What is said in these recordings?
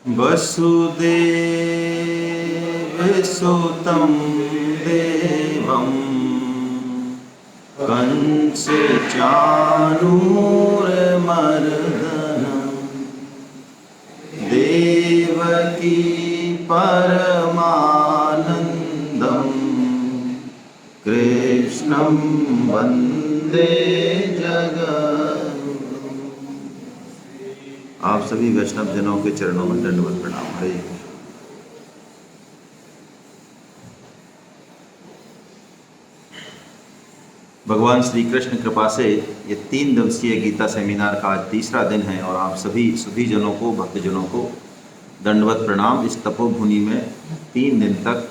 वसुदेवसुतं देवं कंसचाणूरमर्दनं देवकी परमानन्दं कृष्णं वन्दे जगद्गुरुम्। आप सभी वैष्णव जनों के चरणों में दंडवत प्रणाम। हरे कृष्ण। भगवान श्री कृष्ण कृपा से ये 3 दिवसीय गीता सेमिनार का आज तीसरा दिन है और आप सभी जनों को, भक्तजनों को दंडवत प्रणाम। इस तपोभूमि में 3 दिन तक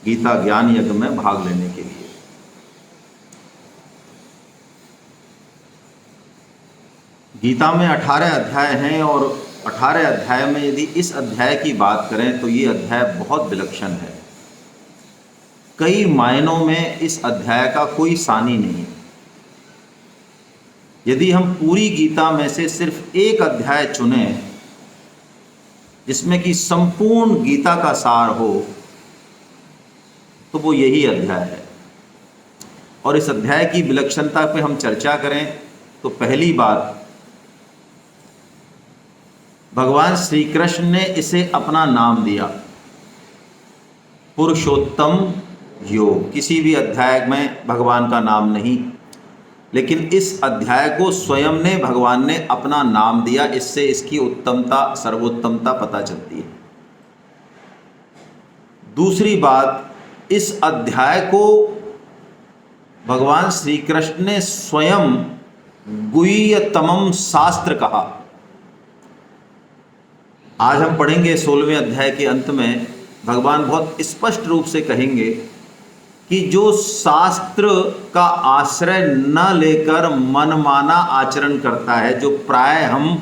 गीता ज्ञान यज्ञ में भाग लेने के लिए। गीता में 18 अध्याय हैं और 18 अध्याय में यदि इस अध्याय की बात करें तो ये अध्याय बहुत विलक्षण है। कई मायनों में इस अध्याय का कोई सानी नहीं। यदि हम पूरी गीता में से सिर्फ एक अध्याय चुने जिसमें कि संपूर्ण गीता का सार हो तो वो यही अध्याय है। और इस अध्याय की विलक्षणता पे हम चर्चा करें तो पहली बात, भगवान श्री कृष्ण ने इसे अपना नाम दिया पुरुषोत्तम योग। किसी भी अध्याय में भगवान का नाम नहीं, लेकिन इस अध्याय को स्वयं ने भगवान ने अपना नाम दिया। इससे इसकी उत्तमता, सर्वोत्तमता पता चलती है। दूसरी बात, इस अध्याय को भगवान श्री कृष्ण ने स्वयं गुह्यतमम शास्त्र कहा। आज हम पढ़ेंगे 16वें अध्याय के अंत में भगवान बहुत स्पष्ट रूप से कहेंगे कि जो शास्त्र का आश्रय न लेकर मनमाना आचरण करता है, जो प्राय हम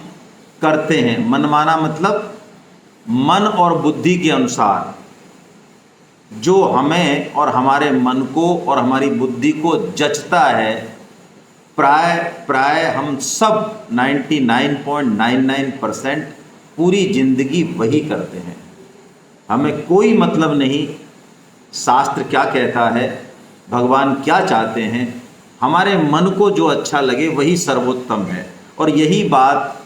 करते हैं। मनमाना मतलब मन और बुद्धि के अनुसार, जो हमें और हमारे मन को और हमारी बुद्धि को जचता है, प्राय हम सब 99.99% पूरी जिंदगी वही करते हैं। हमें कोई मतलब नहीं शास्त्र क्या कहता है, भगवान क्या चाहते हैं। हमारे मन को जो अच्छा लगे वही सर्वोत्तम है। और यही बात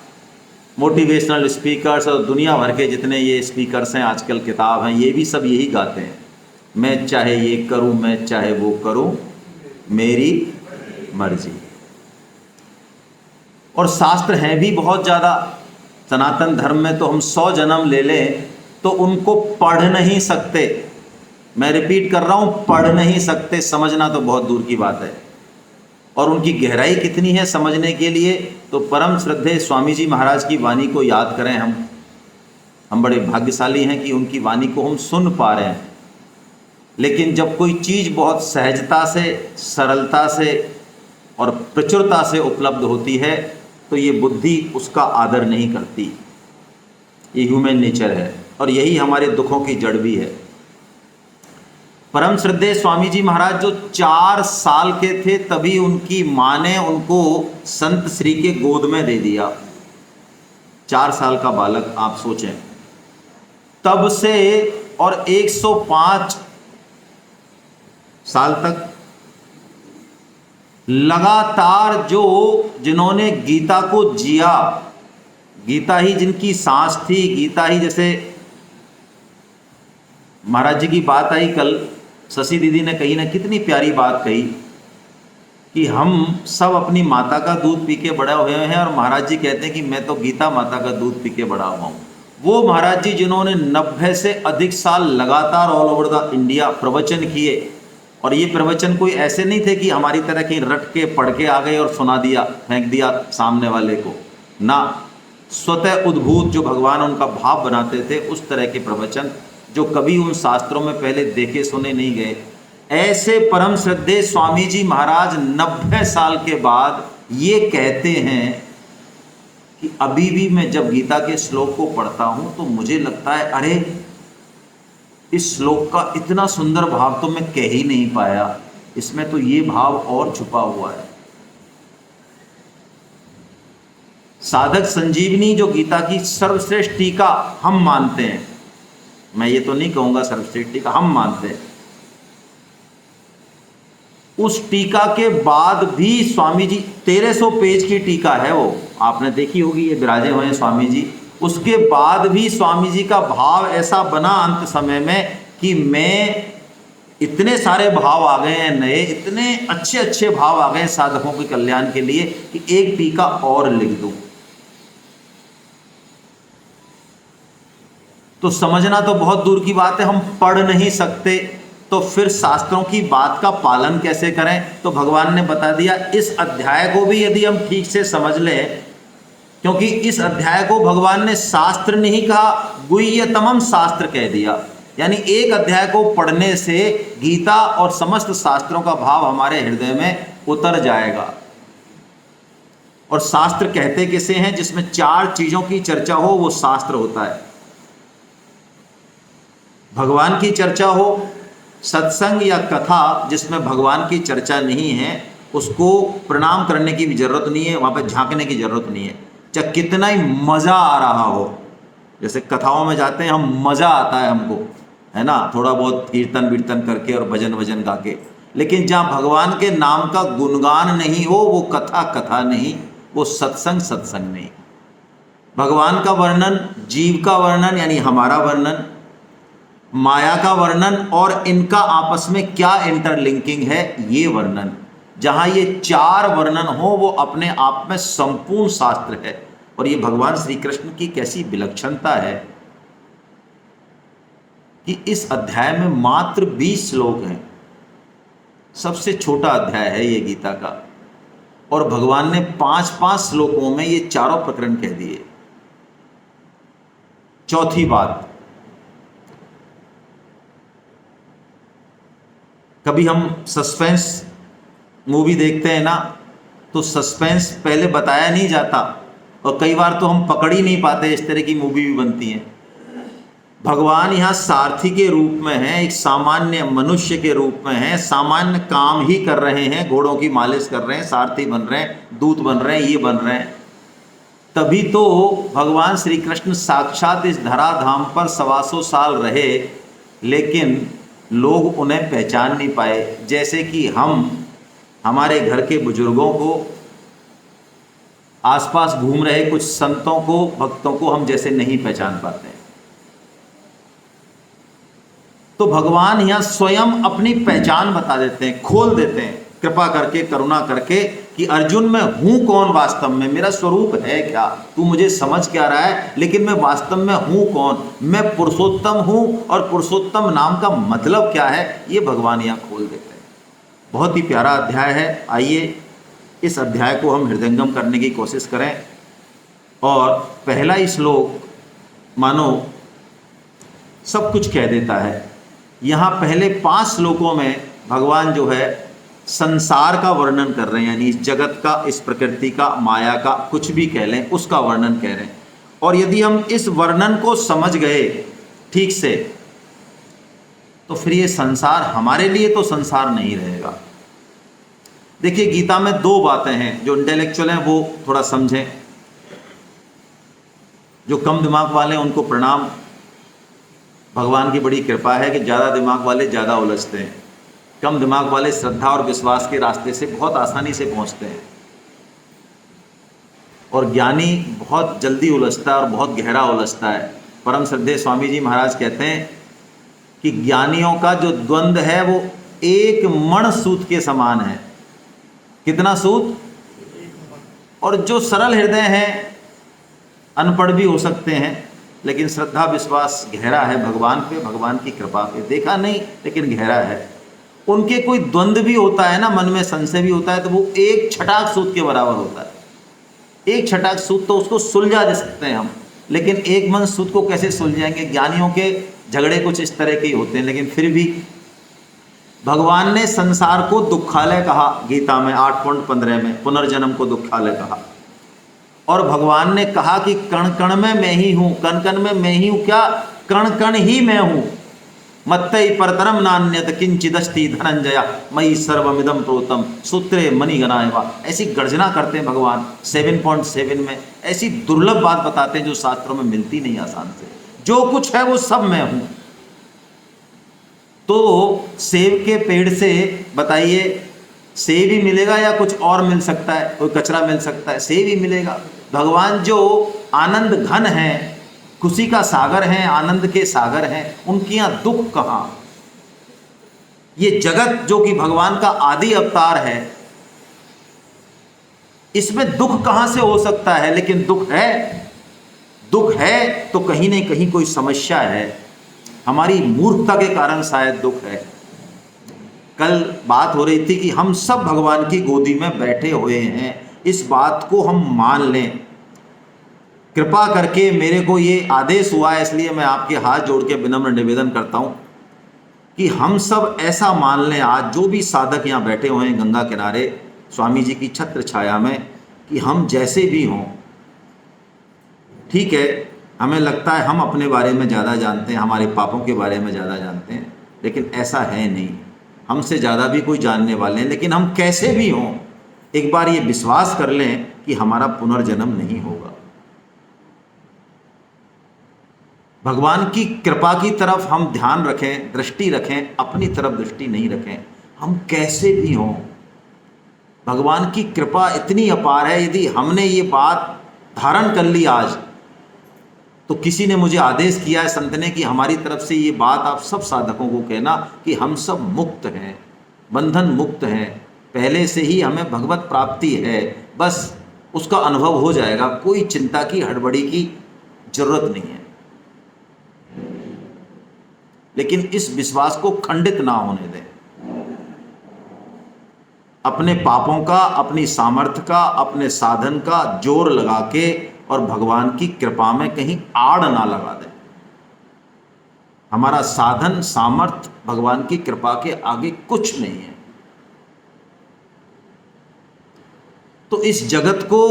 मोटिवेशनल स्पीकर्स और दुनिया भर के जितने ये स्पीकर्स हैं, आजकल किताब हैं, ये भी सब यही गाते हैं। मैं चाहे ये करूं, मैं चाहे वो करूं, मेरी मर्जी। और शास्त्र हैं भी बहुत ज़्यादा। सनातन धर्म में तो हम 100 जन्म ले लें तो उनको पढ़ नहीं सकते। मैं रिपीट कर रहा हूँ, पढ़ नहीं सकते। समझना तो बहुत दूर की बात है। और उनकी गहराई कितनी है समझने के लिए तो परम श्रद्धेय स्वामी जी महाराज की वाणी को याद करें। हम बड़े भाग्यशाली हैं कि उनकी वाणी को हम सुन पा रहे हैं। लेकिन जब कोई चीज़ बहुत सहजता से, सरलता से और प्रचुरता से उपलब्ध होती है तो ये बुद्धि उसका आदर नहीं करती। ये ह्यूमन नेचर है और यही हमारे दुखों की जड़ भी है। परम श्रद्धेय स्वामी जी महाराज जो 4 साल के थे तभी उनकी माँ ने उनको संत श्री के गोद में दे दिया। 4 साल का बालक, आप सोचें। तब से और 105 साल तक लगातार जिन्होंने गीता को जिया, गीता ही जिनकी सांस थी, गीता ही, जैसे महाराज जी की बात आई कल, शशि दीदी ने कही ना, कितनी प्यारी बात कही कि हम सब अपनी माता का दूध पी के बड़े हुए हैं और महाराज जी कहते हैं कि मैं तो गीता माता का दूध पी के बड़ा हुआ हूँ। वो महाराज जी जिन्होंने 90 से अधिक साल लगातार ऑल ओवर द इंडिया प्रवचन किए। और ये प्रवचन कोई ऐसे नहीं थे कि हमारी तरह कहीं रट के पढ़ के आ गए और सुना दिया, फेंक दिया सामने वाले को ना। स्वतः उद्भूत जो भगवान उनका भाव बनाते थे, उस तरह के प्रवचन जो कभी उन शास्त्रों में पहले देखे सुने नहीं गए। ऐसे परम श्रद्धेय स्वामी जी महाराज 90 साल के बाद ये कहते हैं कि अभी भी मैं जब गीता के श्लोक को पढ़ता हूं तो मुझे लगता है, अरे इस श्लोक का इतना सुंदर भाव तो मैं कह ही नहीं पाया, इसमें तो ये भाव और छुपा हुआ है। साधक संजीवनी जो गीता की सर्वश्रेष्ठ टीका हम मानते हैं, मैं ये तो नहीं कहूंगा सर्वश्रेष्ठ टीका, हम मानते हैं, उस टीका के बाद भी स्वामी जी 1300 पेज की टीका है वो, आपने देखी होगी, ये विराजे हुए हैं स्वामी जी। उसके बाद भी स्वामी जी का भाव ऐसा बना अंत समय में कि मैं, इतने सारे भाव आ गए हैं नए, इतने अच्छे अच्छे भाव आ गए हैं साधकों के कल्याण के लिए कि एक टीका और लिख दूं। तो समझना तो बहुत दूर की बात है, हम पढ़ नहीं सकते, तो फिर शास्त्रों की बात का पालन कैसे करें? तो भगवान ने बता दिया, इस अध्याय को भी यदि हम ठीक से समझ लें, क्योंकि इस अध्याय को भगवान ने शास्त्र नहीं कहा, गुह्यतमम शास्त्र कह दिया, यानी एक अध्याय को पढ़ने से गीता और समस्त शास्त्रों का भाव हमारे हृदय में उतर जाएगा। और शास्त्र कहते किसे हैं? जिसमें 4 चीजों की चर्चा हो वो शास्त्र होता है। भगवान की चर्चा हो, सत्संग या कथा जिसमें भगवान की चर्चा नहीं है, उसको प्रणाम करने की भी जरूरत नहीं है, वहाँ पर झांकने की जरूरत नहीं है, चाहे कितना ही मज़ा आ रहा हो। जैसे कथाओं में जाते हैं हम, मज़ा आता है हमको, है ना, थोड़ा बहुत कीर्तन वीर्तन करके और भजन वजन गा के, लेकिन जहाँ भगवान के नाम का गुणगान नहीं हो वो कथा कथा नहीं, वो सत्संग सत्संग नहीं। भगवान का वर्णन, जीव का वर्णन यानी हमारा वर्णन, माया का वर्णन और इनका आपस में क्या इंटरलिंकिंग है ये वर्णन, जहां ये 4 वर्णन हो वो अपने आप में संपूर्ण शास्त्र है। और ये भगवान श्री कृष्ण की कैसी विलक्षणता है कि इस अध्याय में मात्र 20 श्लोक हैं, सबसे छोटा अध्याय है ये गीता का, और भगवान ने 5-5 श्लोकों में ये चारों प्रकरण कह दिए। चौथी बात, कभी हम सस्पेंस मूवी देखते हैं ना, तो सस्पेंस पहले बताया नहीं जाता और कई बार तो हम पकड़ ही नहीं पाते, इस तरह की मूवी भी बनती हैं। भगवान यहाँ सारथी के रूप में हैं, एक सामान्य मनुष्य के रूप में हैं, सामान्य काम ही कर रहे हैं, घोड़ों की मालिश कर रहे हैं, सारथी बन रहे हैं, दूत बन रहे हैं, ये बन रहे हैं। तभी तो भगवान श्री कृष्ण साक्षात इस धराधाम पर 125 साल रहे, लेकिन लोग उन्हें पहचान नहीं पाए। जैसे कि हम हमारे घर के बुजुर्गों को, आसपास घूम रहे कुछ संतों को, भक्तों को हम जैसे नहीं पहचान पाते हैं। तो भगवान यहाँ स्वयं अपनी पहचान बता देते हैं, खोल देते हैं कृपा करके, करुणा करके, कि अर्जुन मैं हूं कौन वास्तव में, मेरा स्वरूप है क्या, तू मुझे समझ क्या रहा है, लेकिन मैं वास्तव में हूं कौन, मैं पुरुषोत्तम हूं, और पुरुषोत्तम नाम का मतलब क्या है, ये भगवान यहाँ खोल देते हैं। बहुत ही प्यारा अध्याय है। आइए इस अध्याय को हम हृदयंगम करने की कोशिश करें। और पहला ही श्लोक मानो सब कुछ कह देता है। यहाँ पहले 5 श्लोकों में भगवान जो है संसार का वर्णन कर रहे हैं, यानी इस जगत का, इस प्रकृति का, माया का, कुछ भी कह लें, उसका वर्णन कह रहे हैं। और यदि हम इस वर्णन को समझ गए ठीक से, तो फिर ये संसार हमारे लिए तो संसार नहीं रहेगा। देखिए गीता में 2 बातें हैं, जो इंटेलेक्चुअल हैं वो थोड़ा समझें, जो कम दिमाग वाले हैं उनको प्रणाम, भगवान की बड़ी कृपा है कि ज़्यादा दिमाग वाले ज़्यादा उलझते हैं, कम दिमाग वाले श्रद्धा और विश्वास के रास्ते से बहुत आसानी से पहुंचते हैं, और ज्ञानी बहुत जल्दी उलझता है और बहुत गहरा उलझता है। परम श्रद्धेय स्वामी जी महाराज कहते हैं कि ज्ञानियों का जो द्वंद्व है वो एक मण सूत के समान है। कितना सूत? और जो सरल हृदय हैं, अनपढ़ भी हो सकते हैं, लेकिन श्रद्धा विश्वास गहरा है भगवान पे, भगवान की कृपा पे, देखा नहीं लेकिन गहरा है, उनके कोई द्वंद्व भी होता है ना, मन में संशय भी होता है, तो वो एक छटाक सूत के बराबर होता है। एक छटाक सूत तो उसको सुलझा दे सकते हैं हम, लेकिन एक मन सूत को कैसे सुलझाएंगे? ज्ञानियों के झगड़े कुछ इस तरह के ही होते हैं। लेकिन फिर भी भगवान ने संसार को दुखालय कहा, गीता में 8.15 में पुनर्जन्म को दुखालय कहा। और भगवान ने कहा कि कण कण में मैं ही हूं, कण कण में मैं ही हूं, क्या कण कण ही मैं हूं। मत्तई परतरम नान्यत किंचिदस्ति धनंजय मयि सर्वमिदं प्रोतम सूत्रे मणिगणायवा। ऐसी गर्जना करते हैं भगवान 7.7 में, ऐसी दुर्लभ बात बताते हैं जो शास्त्रों में मिलती नहीं आसान से। जो कुछ है वो सब मैं हूं। तो सेब के पेड़ से बताइए सेब ही मिलेगा या कुछ और मिल सकता है? कोई कचरा मिल सकता है? सेब ही मिलेगा। भगवान जो आनंद घन है, खुशी का सागर है, आनंद के सागर हैं, उनके यहाँ दुख कहाँ? ये जगत जो कि भगवान का आदि अवतार है, इसमें दुख कहाँ से हो सकता है? लेकिन दुख है। दुख है तो कहीं न कहीं कोई समस्या है, हमारी मूर्खता के कारण शायद दुख है। कल बात हो रही थी कि हम सब भगवान की गोदी में बैठे हुए हैं, इस बात को हम मान लें। कृपा करके मेरे को ये आदेश हुआ है, इसलिए मैं आपके हाथ जोड़ के विनम्र निवेदन करता हूँ कि हम सब ऐसा मान लें, आज जो भी साधक यहाँ बैठे हुए हैं गंगा किनारे स्वामी जी की छत्र छाया में, कि हम जैसे भी हों, ठीक है, हमें लगता है हम अपने बारे में ज़्यादा जानते हैं, हमारे पापों के बारे में ज़्यादा जानते हैं, लेकिन ऐसा है नहीं। हमसे ज़्यादा भी कोई जानने वाले हैं, लेकिन हम कैसे भी हों एक बार ये विश्वास कर लें कि हमारा पुनर्जन्म नहीं होगा। भगवान की कृपा की तरफ हम ध्यान रखें, दृष्टि रखें, अपनी तरफ दृष्टि नहीं रखें। हम कैसे भी हों, भगवान की कृपा इतनी अपार है। यदि हमने ये बात धारण कर ली आज, तो किसी ने मुझे आदेश किया है संत ने कि हमारी तरफ से ये बात आप सब साधकों को कहना कि हम सब मुक्त हैं, बंधन मुक्त हैं, पहले से ही हमें भगवत प्राप्ति है, बस उसका अनुभव हो जाएगा, कोई चिंता की हड़बड़ी की जरूरत नहीं है। लेकिन इस विश्वास को खंडित ना होने दें। अपने पापों का, अपनी सामर्थ्य का, अपने साधन का जोर लगा के और भगवान की कृपा में कहीं आड़ ना लगा दें। हमारा साधन सामर्थ्य भगवान की कृपा के आगे कुछ नहीं है। तो इस जगत को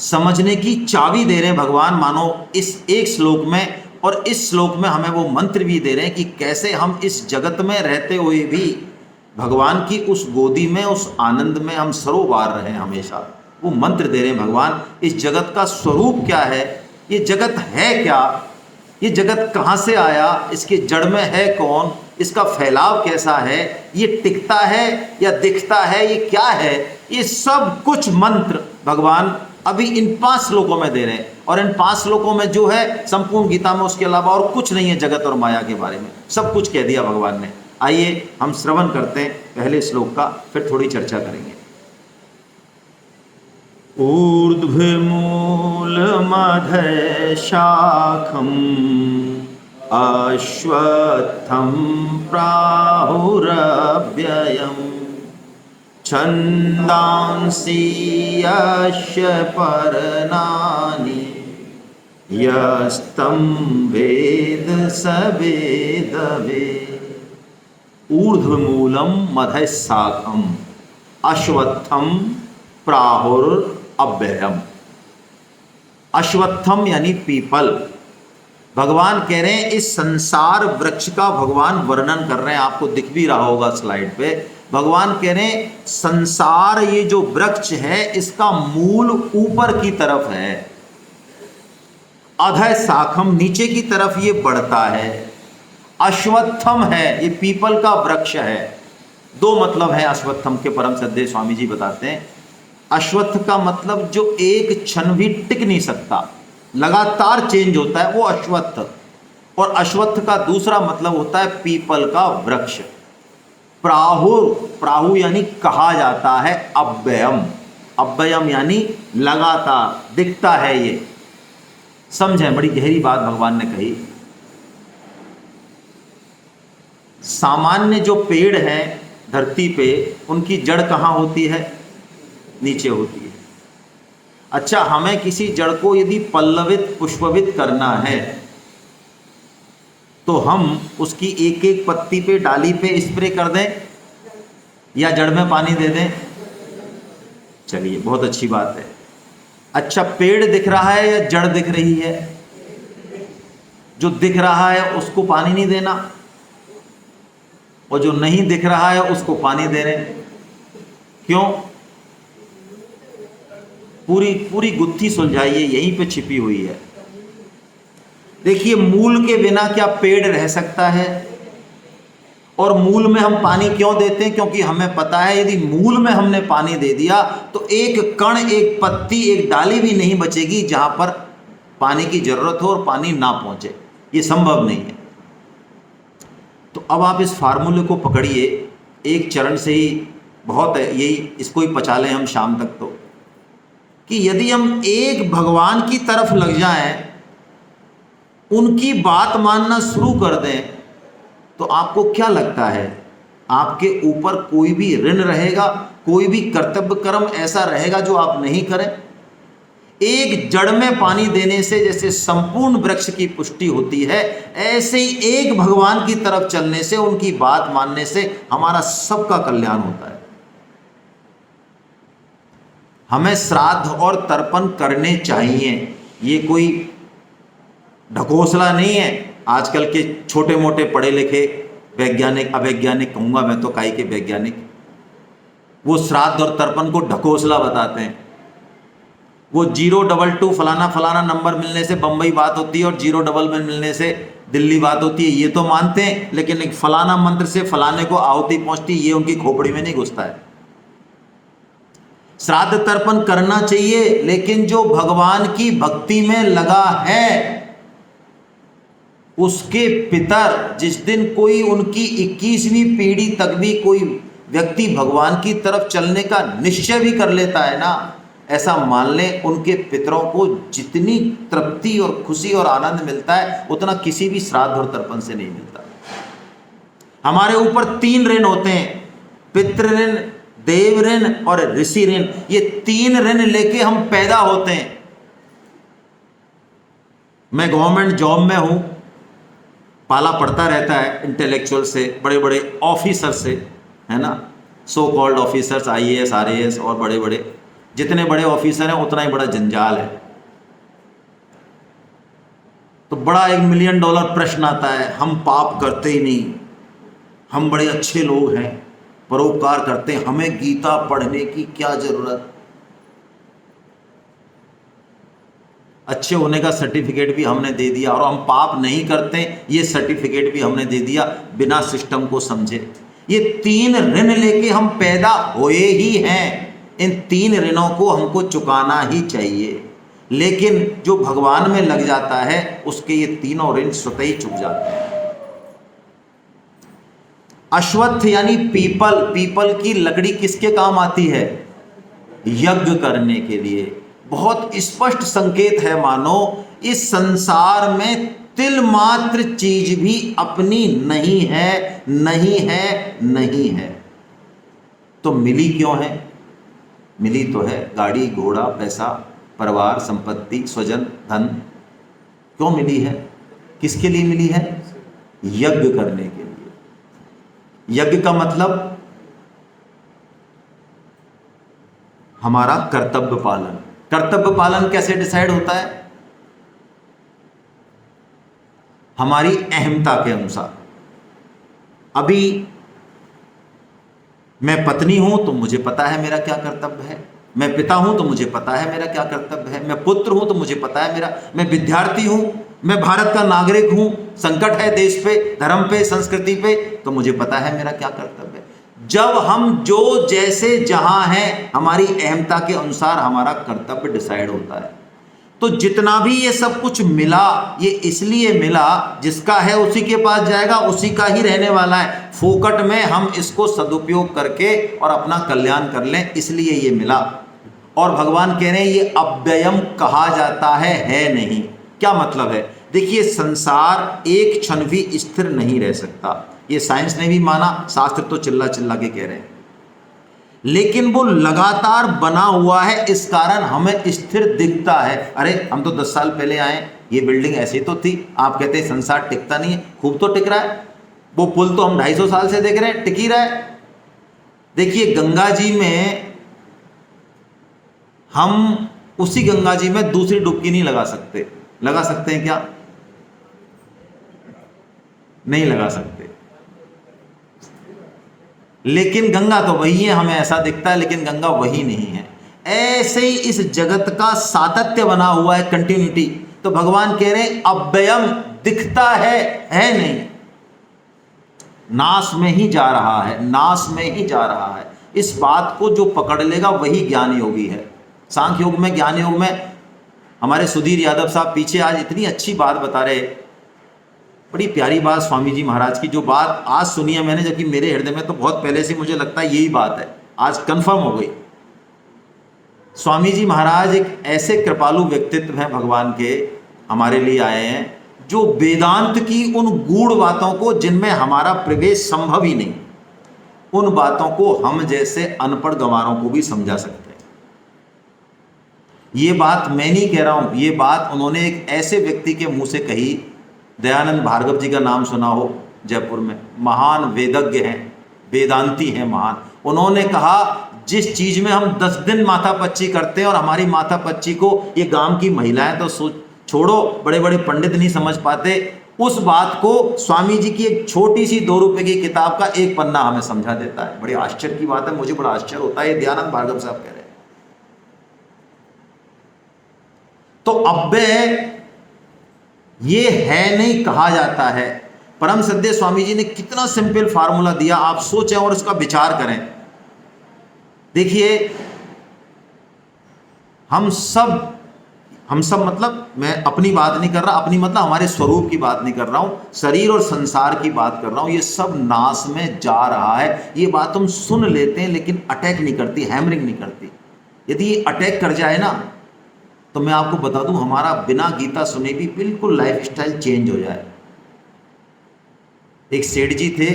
समझने की चाबी दे रहे हैं भगवान, मानो इस एक श्लोक में, और इस श्लोक में हमें वो मंत्र भी दे रहे हैं कि कैसे हम इस जगत में रहते हुए भी भगवान की उस गोदी में, उस आनंद में हम सरोबार रहें हमेशा। वो मंत्र दे रहे हैं भगवान। इस जगत का स्वरूप क्या है, ये जगत है क्या, ये जगत कहाँ से आया, इसके जड़ में है कौन, इसका फैलाव कैसा है, ये टिकता है या दिखता है, ये क्या है, ये सब कुछ मंत्र भगवान अभी इन 5 श्लोकों में दे रहे हैं। और इन 5 श्लोकों में जो है संपूर्ण गीता में उसके अलावा और कुछ नहीं है जगत और माया के बारे में, सब कुछ कह दिया भगवान ने। आइए हम श्रवण करते हैं पहले श्लोक का, फिर थोड़ी चर्चा करेंगे। ऊर्ध्वमूलमधः शाखम् अश्वत्थं प्राहुरव्ययम् छन्दांसि यस्य पर्णानि यस्तं वेद स वेदवेत्। ऊर्ध्वमूलम मधः शाखम् अश्वत्थम प्राहुरव्ययम्। अश्वत्थम यानी पीपल। भगवान कह रहे हैं इस संसार वृक्ष का भगवान वर्णन कर रहे हैं, आपको दिख भी रहा होगा स्लाइड पे। भगवान कह रहे हैं संसार, ये जो वृक्ष है इसका मूल ऊपर की तरफ है, अधः शाखम नीचे की तरफ ये बढ़ता है, अश्वत्थम है, ये पीपल का वृक्ष है। 2 मतलब है अश्वत्थम के, परम श्रद्धेय स्वामी जी बताते हैं। अश्वत्थ का मतलब जो एक क्षण भी टिक नहीं सकता, लगातार चेंज होता है, वो अश्वत्थ। और अश्वत्थ का दूसरा मतलब होता है पीपल का वृक्ष। प्राहुर, प्राहु यानी कहा जाता है अव्ययम, अव्ययम यानी लगातार दिखता है। ये समझें, बड़ी गहरी बात भगवान ने कही। सामान्य जो पेड़ हैं धरती पे, उनकी जड़ कहाँ होती है? नीचे होती है। अच्छा, हमें किसी जड़ को यदि पल्लवित पुष्पवित करना है तो हम उसकी एक एक पत्ती पे, डाली पे स्प्रे कर दें या जड़ में पानी दे दें? चलिए, बहुत अच्छी बात है। अच्छा, पेड़ दिख रहा है या जड़ दिख रही है? जो दिख रहा है उसको पानी नहीं देना, और जो नहीं दिख रहा है उसको पानी दे रहे हैं। क्यों? पूरी पूरी गुत्थी सुलझाइए, यहीं पे छिपी हुई है। देखिए, मूल के बिना क्या पेड़ रह सकता है? और मूल में हम पानी क्यों देते हैं? क्योंकि हमें पता है यदि मूल में हमने पानी दे दिया तो एक कण, एक पत्ती, एक डाली भी नहीं बचेगी जहां पर पानी की जरूरत हो और पानी ना पहुंचे। ये संभव नहीं है। तो अब आप इस फार्मूले को पकड़िए, एक चरण से ही बहुत है, यही इसको ही पचा लें हम शाम तक। तो कि यदि हम एक भगवान की तरफ लग जाएं, उनकी बात मानना शुरू कर दें, तो आपको क्या लगता है आपके ऊपर कोई भी ऋण रहेगा? कोई भी कर्तव्य कर्म ऐसा रहेगा जो आप नहीं करें? एक जड़ में पानी देने से जैसे संपूर्ण वृक्ष की पुष्टि होती है, ऐसे ही एक भगवान की तरफ चलने से, उनकी बात मानने से हमारा सबका कल्याण होता है। हमें श्राद्ध और तर्पण करने चाहिए, ये कोई ढकोसला नहीं है। आजकल के छोटे मोटे पढ़े लिखे वैज्ञानिक, अवैज्ञानिक कहूंगा मैं तो, काई के वैज्ञानिक, वो श्राद्ध और तर्पण को ढकोसला बताते हैं। वो 022 फलाना फलाना नंबर मिलने से बंबई बात होती है और 011 मिलने से दिल्ली बात होती है, ये तो मानते हैं, लेकिन एक फलाना मंत्र से फलाने को आहुति पहुंचती, ये उनकी खोपड़ी में नहीं घुसता है। श्राद्ध तर्पण करना चाहिए, लेकिन जो भगवान की भक्ति में लगा है, उसके पितर, जिस दिन कोई उनकी 21वीं पीढ़ी तक भी कोई व्यक्ति भगवान की तरफ चलने का निश्चय भी कर लेता है ना, ऐसा मान लें उनके पितरों को जितनी तृप्ति और खुशी और आनंद मिलता है उतना किसी भी श्राद्ध और तर्पण से नहीं मिलता। हमारे ऊपर 3 ऋण होते हैं, पितृ ऋण, देव ऋण और ऋषि ऋण। ये 3 ऋण लेके हम पैदा होते हैं। मैं गवर्नमेंट जॉब में हूं, पाला पड़ता रहता है इंटेलेक्चुअल से, बड़े बड़े ऑफिसर से, है ना, so called officers, IAS RAS और बड़े बड़े, जितने बड़े ऑफिसर हैं उतना ही बड़ा जंजाल है। तो बड़ा $1 मिलियन प्रश्न आता है, हम पाप करते ही नहीं, हम बड़े अच्छे लोग हैं, परोपकार करते हैं, हमें गीता पढ़ने की क्या जरूरत? अच्छे होने का सर्टिफिकेट भी हमने दे दिया और हम पाप नहीं करते, ये सर्टिफिकेट भी हमने दे दिया बिना सिस्टम को समझे। ये 3 ऋण लेके हम पैदा हुए ही हैं। इन 3 ऋणों को हमको चुकाना ही चाहिए, लेकिन जो भगवान में लग जाता है उसके ये तीनों ऋण स्वतः ही चुक जाते हैं। अश्वत्थ यानी पीपल, पीपल की लकड़ी किसके काम आती है? यज्ञ करने के लिए। बहुत स्पष्ट संकेत है, मानो इस संसार में तिल मात्र चीज भी अपनी नहीं है, नहीं है, नहीं है। तो मिली क्यों है? मिली तो है गाड़ी, घोड़ा, पैसा, परिवार, संपत्ति, स्वजन, धन। क्यों मिली है? किसके लिए मिली है? यज्ञ करने के लिए। यज्ञ का मतलब हमारा कर्तव्य पालन। कर्तव्य पालन कैसे डिसाइड होता है? हमारी अहमता के अनुसार। अभी मैं पत्नी हूं तो मुझे पता है मेरा क्या कर्तव्य है, मैं पिता हूं तो मुझे पता है मेरा क्या कर्तव्य है, मैं पुत्र हूं तो मुझे पता है मेरा, मैं विद्यार्थी हूं, मैं भारत का नागरिक हूं, संकट है देश पे, धर्म पे, संस्कृति पे, तो मुझे पता है मेरा क्या कर्तव्य है। जब हम जो जैसे जहां हैं, हमारी अहमता के अनुसार हमारा कर्तव्य डिसाइड होता है। तो जितना भी ये सब कुछ मिला, ये इसलिए मिला, जिसका है उसी के पास जाएगा, उसी का ही रहने वाला है। फोकट में हम इसको सदुपयोग करके और अपना कल्याण कर लें, इसलिए ये मिला। और भगवान कह रहे हैं ये अव्ययम कहा जाता है नहीं। क्या मतलब है? देखिए, संसार एक क्षण भी स्थिर नहीं रह सकता। ये साइंस ने भी माना, शास्त्र तो चिल्ला चिल्ला के कह रहे हैं, लेकिन वो लगातार बना हुआ है, इस कारण हमें स्थिर दिखता है। अरे हम तो 10 साल पहले आए, ये बिल्डिंग ऐसी तो थी। आप कहते हैं संसार टिकता नहीं है, खूब तो टिक रहा है। वो पुल तो हम 250 साल से देख रहे हैं, टिक ही रहा है। देखिए, गंगा जी में हम उसी गंगा जी में दूसरी डुबकी नहीं लगा सकते। लगा सकते हैं क्या? नहीं लगा सकते। लेकिन गंगा तो वही है, हमें ऐसा दिखता है, लेकिन गंगा वही नहीं है। ऐसे ही इस जगत का सातत्य बना हुआ है, कंटिन्यूटी। तो भगवान कह रहे हैं अव्ययम दिखता है नहीं, नाश में ही जा रहा है, नाश में ही जा रहा है। इस बात को जो पकड़ लेगा वही ज्ञान योगी है। सांख्य योग में, ज्ञान योग में हमारे सुधीर यादव साहब पीछे आज इतनी अच्छी बात बता रहे, बड़ी प्यारी बात स्वामी जी महाराज की। जो बात आज सुनी है मैंने, जबकि मेरे हृदय में तो बहुत पहले से मुझे लगता है यही बात है, आज कंफर्म हो गई। स्वामी जी महाराज एक ऐसे कृपालु व्यक्तित्व हैं भगवान के, हमारे लिए आए हैं, जो वेदांत की उन गूढ़ बातों को, जिनमें हमारा प्रवेश संभव ही नहीं, उन बातों को हम जैसे अनपढ़ गंवारों को भी समझा सकते हैं। ये बात मैं नहीं कह रहा हूं, ये बात उन्होंने एक ऐसे व्यक्ति के मुंह से कही, दयानंद भार्गव जी का नाम सुना हो, जयपुर में महान वेदज्ञ हैं, वेदांती हैं महान। उन्होंने कहा जिस चीज में हम 10 दिन माथापच्ची करते हैं और हमारी माथापच्ची को ये गांव की महिलाएं तो छोड़ो, बड़े बड़े पंडित नहीं समझ पाते, उस बात को स्वामी जी की एक छोटी सी 2 रुपए की किताब का एक पन्ना हमें समझा देता है। बड़ी आश्चर्य की बात है, मुझे बड़ा आश्चर्य होता है। ये दयानंद भार्गव साहब कह रहे हैं। तो अव्यय ये है नहीं कहा जाता है। परम सद्य स्वामी जी ने कितना सिंपल फार्मूला दिया, आप सोचें और इसका विचार करें। देखिए, हम सब मतलब, मैं अपनी बात नहीं कर रहा, अपनी मतलब हमारे स्वरूप की बात नहीं कर रहा हूं, शरीर और संसार की बात कर रहा हूं। ये सब नाश में जा रहा है, ये बात हम सुन लेते हैं लेकिन अटैक नहीं करती, हैमरिंग नहीं करती। यदि ये अटैक कर जाए ना, तो मैं आपको बता दूं, हमारा बिना गीता सुने भी बिल्कुल लाइफ स्टाइल चेंज हो जाए। एक सेठ जी थे,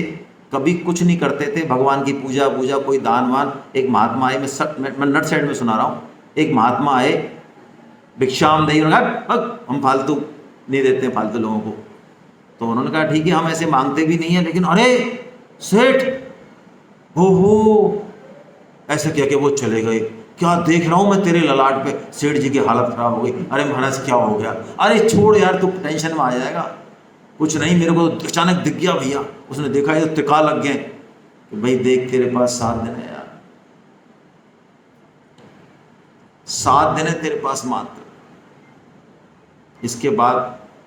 कभी कुछ नहीं करते थे, भगवान की पूजा कोई दान वान। एक महात्मा आए, मैं नट साइड में सुना रहा हूँ, एक महात्मा आए, भिक्षाम दही, हम फालतू नहीं देते फालतू लोगों को। तो उन्होंने कहा ठीक है, हम ऐसे मांगते भी नहीं है, लेकिन अरे सेठ हो ऐसे कह के वो चले गए। क्या देख रहा हूं मैं तेरे ललाट पे? सेठ जी की हालत खराब हो गई। अरे महाराज क्या हो गया? अरे छोड़ यार, तू टेंशन में आ जाएगा। कुछ नहीं, मेरे को अचानक दिख गया भैया। उसने देखा ये तो टिका लग गए कि भाई देख, तेरे पास 7 दिन है यार, 7 दिन है तेरे पास मात्र, इसके बाद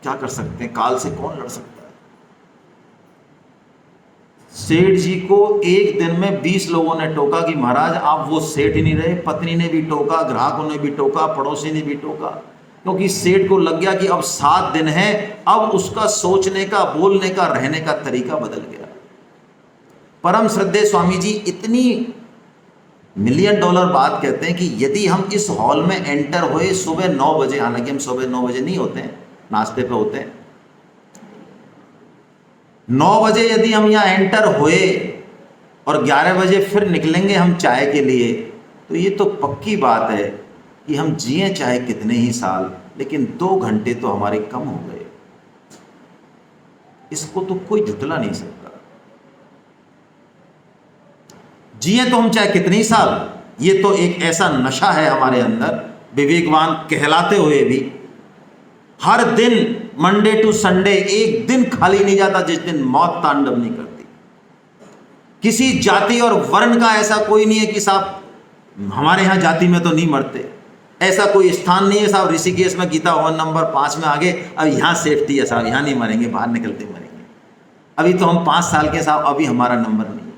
क्या कर सकते हैं? काल से कौन लड़ सकता है? सेठ जी को एक दिन में 20 लोगों ने टोका कि महाराज आप वो सेठ ही नहीं रहे। पत्नी ने भी टोका, ग्राहकों ने भी टोका, पड़ोसी ने भी टोका, क्योंकि सेठ को लग गया कि अब 7 दिन है, अब उसका सोचने का, बोलने का, रहने का तरीका बदल गया। परम श्रद्धेय स्वामी जी इतनी $1,000,000 बात कहते हैं कि यदि हम इस हॉल में एंटर हुए सुबह 9 बजे, हालांकि हम सुबह 9 बजे नहीं होते हैं, नाश्ते पे होते हैं, 9 बजे यदि हम यहाँ एंटर हुए और 11 बजे फिर निकलेंगे हम चाय के लिए, तो ये तो पक्की बात है कि हम जिए चाहे कितने ही साल, लेकिन 2 घंटे तो हमारे कम हो गए। इसको तो कोई झुटला नहीं सकता। जिए तो हम चाहे कितने ही साल, ये तो एक ऐसा नशा है हमारे अंदर, विवेकवान कहलाते हुए भी हर दिन मंडे टू संडे एक दिन खाली नहीं जाता जिस दिन मौत तांडव नहीं करती। किसी जाति और वर्ण का ऐसा कोई नहीं है कि साहब हमारे यहाँ जाति में तो नहीं मरते, ऐसा कोई स्थान नहीं है साहब ऋषिकेश में गीता भवन नंबर 5 में आगे अब यहाँ सेफ्टी है साहब, यहाँ नहीं मरेंगे, बाहर निकलते मरेंगे। अभी तो हम 5 साल के साहब, अभी हमारा नंबर नहीं है।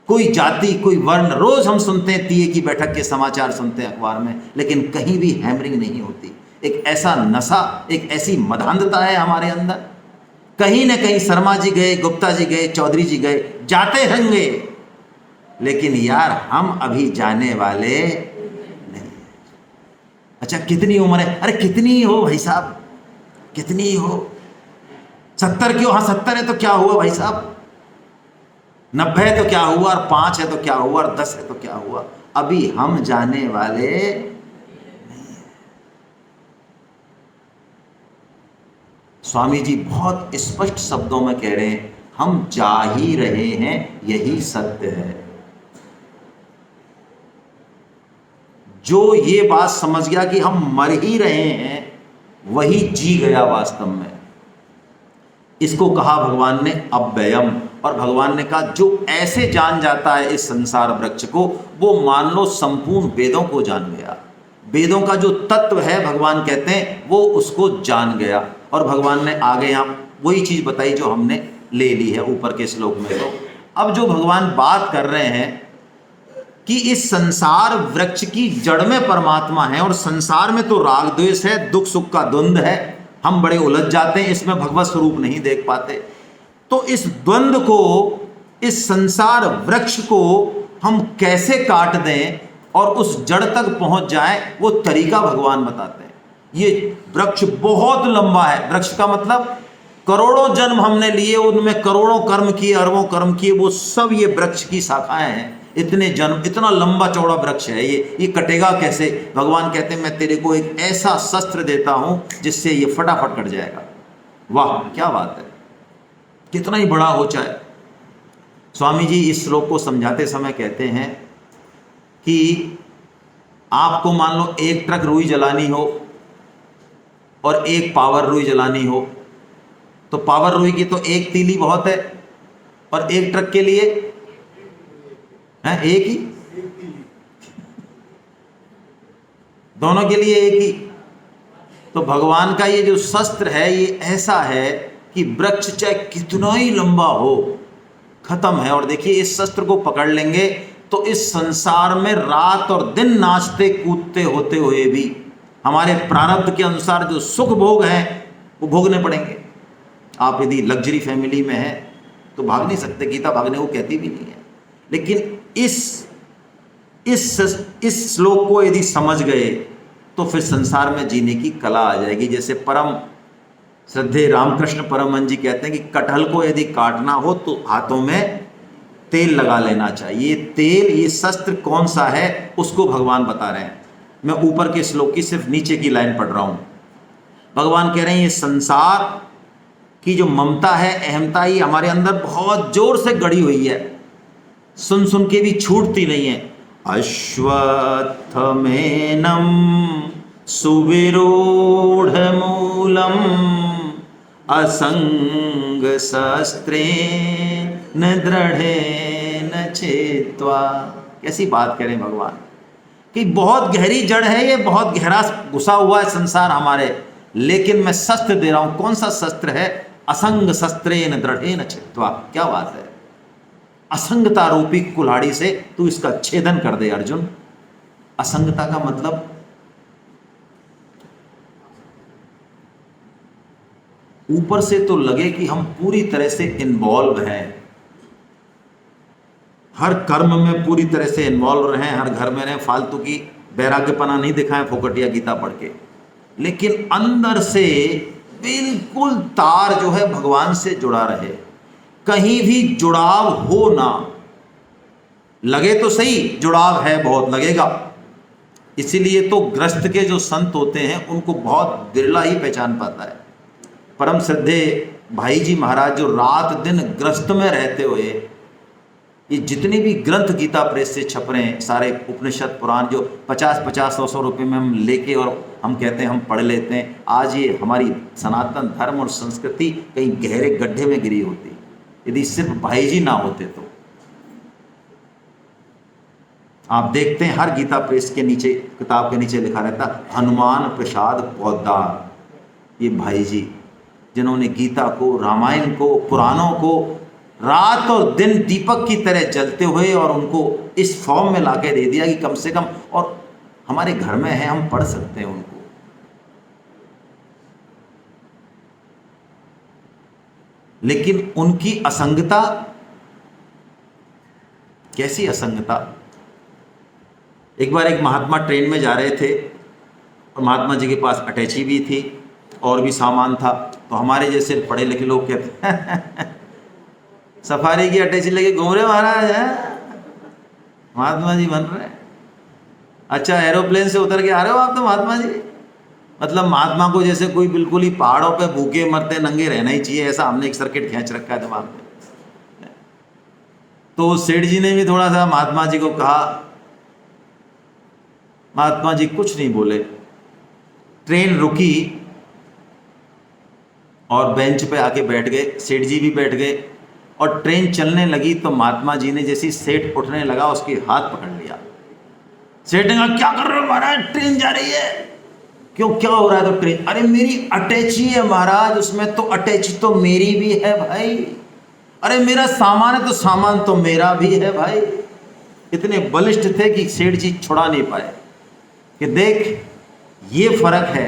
कोई जाति, कोई वर्ण, रोज हम सुनते हैं तीये की बैठक के समाचार सुनते हैं अखबार में, लेकिन कहीं भी हैमरिंग नहीं होती। एक ऐसा नशा, एक ऐसी मधांधता है हमारे अंदर। कहीं ना कहीं शर्मा जी गए, गुप्ता जी गए, चौधरी जी गए, जाते रहेंगे, लेकिन यार हम अभी जाने वाले नहीं। अच्छा कितनी उम्र है? अरे कितनी हो भाई साहब, कितनी हो? 70 क्यों? हाँ 70 है तो क्या हुआ भाई साहब, 90 है तो क्या हुआ, और 5 है तो क्या हुआ, और 10 है तो क्या हुआ? अभी हम जाने वाले नहीं है। स्वामी जी बहुत स्पष्ट शब्दों में कह रहे हैं, हम जा ही रहे हैं, यही सत्य है। जो ये बात समझ गया कि हम मर ही रहे हैं, वही जी गया वास्तव में। इसको कहा भगवान ने अव्ययम। और भगवान ने कहा जो ऐसे जान जाता है इस संसार वृक्ष को, वो मान लो संपूर्ण वेदों को जान गया। वेदों का जो तत्व है भगवान कहते हैं वो उसको जान गया। और भगवान ने आगे यहाँ वही चीज बताई जो हमने ले ली है ऊपर के श्लोक में। तो अब जो भगवान बात कर रहे हैं कि इस संसार वृक्ष की जड़ में परमात्मा है, और संसार में तो राग द्वेष है, दुख सुख का द्वंद्व है, हम बड़े उलझ जाते हैं, इसमें भगवत स्वरूप नहीं देख पाते। तो इस द्वंद्व को, इस संसार वृक्ष को हम कैसे काट दें और उस जड़ तक पहुंच जाए, वो तरीका भगवान बताते हैं। ये वृक्ष बहुत लंबा है। वृक्ष का मतलब करोड़ों जन्म हमने लिए, उनमें करोड़ों कर्म किए, अरबों कर्म किए, वो सब ये वृक्ष की शाखाएं हैं। इतने जन्म, इतना लंबा चौड़ा वृक्ष है ये कटेगा कैसे? भगवान कहते हैं मैं तेरे को एक ऐसा शस्त्र देता हूं जिससे ये फटाफट कट जाएगा। वाह क्या बात है, कितना ही बड़ा हो चाहे। स्वामी जी इस श्लोक को समझाते समय कहते हैं कि आपको मान लो एक ट्रक रुई जलानी हो और एक पावर रुई जलानी हो, तो पावर रुई की तो एक तीली बहुत है, और एक ट्रक के लिए है एक ही, दोनों के लिए एक ही। तो भगवान का ये जो शस्त्र है ये ऐसा है कि वृक्ष चाहे कितना ही लंबा हो, खत्म है। और देखिए इस शस्त्र को पकड़ लेंगे तो इस संसार में रात और दिन नाचते कूदते होते हुए भी हमारे प्रारब्ध के अनुसार जो सुख भोग हैं वो भोगने पड़ेंगे। आप यदि लग्जरी फैमिली में हैं तो भाग नहीं सकते, गीता भागने को कहती भी नहीं है। लेकिन इस श्लोक को यदि समझ गए तो फिर संसार में जीने की कला आ जाएगी। जैसे परम श्रद्धेय रामकृष्ण परमहंस जी कहते हैं कि कटहल को यदि काटना हो तो हाथों में तेल लगा लेना चाहिए। तेल, ये शस्त्र कौन सा है उसको भगवान बता रहे हैं। मैं ऊपर के श्लोक की सिर्फ नीचे की लाइन पढ़ रहा हूं। भगवान कह रहे हैं ये संसार की जो ममता है, अहमता, ही हमारे अंदर बहुत जोर से गड़ी हुई है, सुन सुन के भी छूटती नहीं है। अश्वत्थमेनं सुविरूढ़ मूलम असंग शस्त्रेण दृढ़ेन चित्वा। कैसी बात करें भगवान कि बहुत गहरी जड़ है, ये बहुत गहरा घुसा हुआ है संसार हमारे, लेकिन मैं शस्त्र दे रहा हूं। कौन सा शस्त्र है? असंग शस्त्रेण दृढ़ेन चित्वा। क्या बात है, असंगता रूपी कुल्हाड़ी से तू इसका छेदन कर दे अर्जुन। असंगता का मतलब ऊपर से तो लगे कि हम पूरी तरह से इन्वॉल्व हैं, हर कर्म में पूरी तरह से इन्वॉल्व रहें, हर घर में रहें, फालतू की वैराग्यपना नहीं दिखाएं फोकटिया गीता पढ़ के, लेकिन अंदर से बिल्कुल तार जो है भगवान से जुड़ा रहे, कहीं भी जुड़ाव हो ना। लगे तो सही, जुड़ाव है, बहुत लगेगा। इसीलिए तो ग्रस्त के जो संत होते हैं उनको बहुत बिरला ही पहचान पाता है। परम श्रद्धेय भाई जी महाराज जो रात दिन ग्रस्त में रहते हुए ये जितने भी ग्रंथ गीता प्रेस से छप रहे हैं, सारे उपनिषद पुराण जो 50-50, 100-100 रुपये में हम लेके और हम कहते हैं हम पढ़ लेते हैं, आज ये हमारी सनातन धर्म और संस्कृति कहीं गहरे गड्ढे में गिरी होती यदि सिर्फ भाई जी ना होते तो। आप देखते हैं हर गीता प्रेस के नीचे, किताब के नीचे लिखा रहता हनुमान प्रसाद पोद्दार। ये भाई जी जिन्होंने गीता को, रामायण को, पुराणों को रात और दिन दीपक की तरह जलते हुए और उनको इस फॉर्म में लाके दे दिया कि कम से कम, और हमारे घर में है, हम पढ़ सकते हैं उनको। लेकिन उनकी असंगता, कैसी असंगता। एक बार एक महात्मा ट्रेन में जा रहे थे और महात्मा जी के पास अटैची भी थी और भी सामान था। तो हमारे जैसे पढ़े लिखे लोग कहते हैं सफारी की अटैची लेके घूम रहे महाराज है, महात्मा जी बन रहे हैं। अच्छा एरोप्लेन से उतर के आ रहे हो आप तो महात्मा जी। मतलब महात्मा को जैसे कोई बिल्कुल ही पहाड़ों पे भूखे मरते नंगे रहना ही चाहिए, ऐसा हमने एक सर्किट खींच रखा है दिमाग में। तो सेठ जी ने भी थोड़ा सा महात्मा जी को कहा, महात्मा जी कुछ नहीं बोले। ट्रेन रुकी और बेंच पे आके बैठ गए, सेठ जी भी बैठ गए और ट्रेन चलने लगी तो महात्मा जी ने जैसे सेठ उठने लगा उसके हाथ पकड़ लिया। सेठ ने कहा क्या कर रहे हो महाराज, ट्रेन जा रही है। क्यों, क्या हो रहा है? तो ट्रेन, अरे मेरी अटैची है महाराज, उसमें तो अटैची तो मेरी भी है भाई। अरे मेरा सामान है तो सामान तो मेरा भी है भाई। इतने बलिष्ठ थे कि सेठ जी छुड़ा नहीं पाए कि देख ये फर्क है,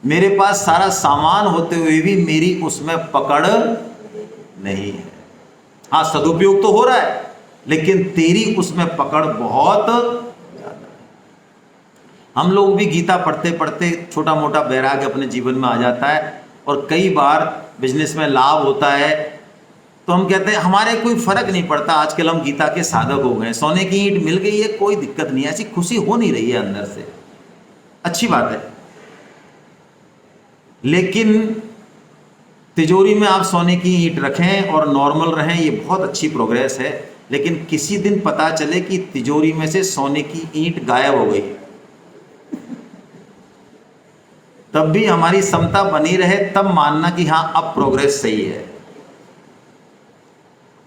मेरे पास सारा सामान होते हुए भी मेरी उसमें पकड़ नहीं है। हाँ सदुपयोग तो हो रहा है लेकिन तेरी उसमें पकड़ बहुत ज्यादा है। हम लोग भी गीता पढ़ते पढ़ते छोटा मोटा वैराग्य अपने जीवन में आ जाता है और कई बार बिजनेस में लाभ होता है तो हम कहते हैं हमारे कोई फर्क नहीं पड़ता, आजकल हम गीता के साधक हो गए, सोने की ईंट मिल गई है, कोई दिक्कत नहीं है, ऐसी खुशी हो नहीं रही है अंदर से, अच्छी बात है। लेकिन तिजोरी में आप सोने की ईंट रखें और नॉर्मल रहें, ये बहुत अच्छी प्रोग्रेस है। लेकिन किसी दिन पता चले कि तिजोरी में से सोने की ईंट गायब हो गई, तब भी हमारी समता बनी रहे, तब मानना कि हां अब प्रोग्रेस सही है।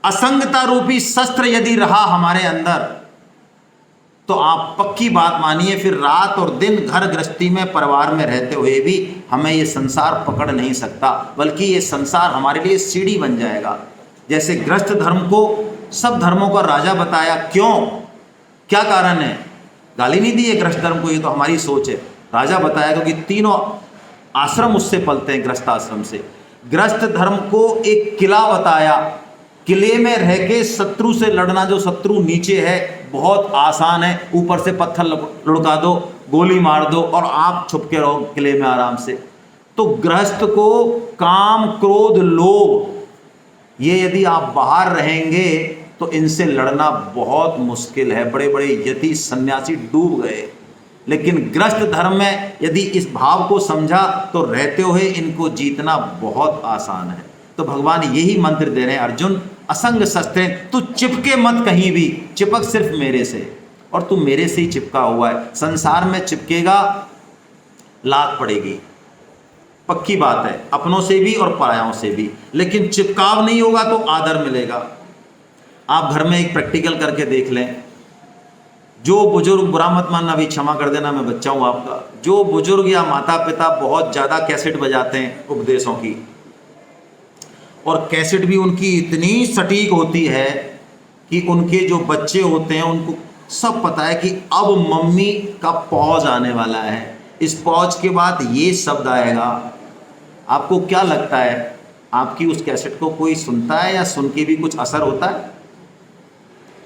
असंगता रूपी शस्त्र यदि रहा हमारे अंदर तो आप पक्की बात मानिए, फिर रात और दिन घर गृहस्थी में परिवार में रहते हुए भी हमें ये संसार पकड़ नहीं सकता, बल्कि ये संसार हमारे लिए सीढ़ी बन जाएगा। जैसे गृहस्थ धर्म को सब धर्मों का राजा बताया, क्यों, क्या कारण है? गाली नहीं दी है गृहस्थ धर्म को, ये तो हमारी सोच है, राजा बताया क्योंकि तीनों आश्रम उससे पलते हैं, गृहस्थ आश्रम से। गृहस्थ धर्म को एक किला बताया, किले में रह के शत्रु से लड़ना, जो शत्रु नीचे है बहुत आसान है, ऊपर से पत्थर लुढ़का दो, गोली मार दो और आप छुप के रहो किले में आराम से। तो गृहस्थ को काम क्रोध लोभ, ये यदि आप बाहर रहेंगे तो इनसे लड़ना बहुत मुश्किल है, बड़े बड़े यति सन्यासी डूब गए। लेकिन गृहस्थ धर्म में यदि इस भाव को समझा तो रहते हुए इनको जीतना बहुत आसान है। तो भगवान यही मंत्र दे रहे हैं, अर्जुन असंग शस्त्र, तू चिपके मत कहीं भी, चिपक सिर्फ मेरे से, और तू मेरे से ही चिपका हुआ है। संसार में चिपकेगा लात पड़ेगी, पक्की बात है, अपनों से भी और परायों से भी, लेकिन चिपकाव नहीं होगा तो आदर मिलेगा। आप घर में एक प्रैक्टिकल करके देख लें, जो बुजुर्ग, बुरा मत मानना, अभी क्षमा कर देना मैं बच्चा हूं आपका, जो बुजुर्ग या माता पिता बहुत ज़्यादा कैसेट बजाते हैं उपदेशों की, और कैसेट भी उनकी इतनी सटीक होती है कि उनके जो बच्चे होते हैं उनको सब पता है कि अब मम्मी का पॉज आने वाला है, इस पॉज के बाद ये शब्द आएगा। आपको क्या लगता है, आपकी उस कैसेट को कोई सुनता है या सुन के भी कुछ असर होता है?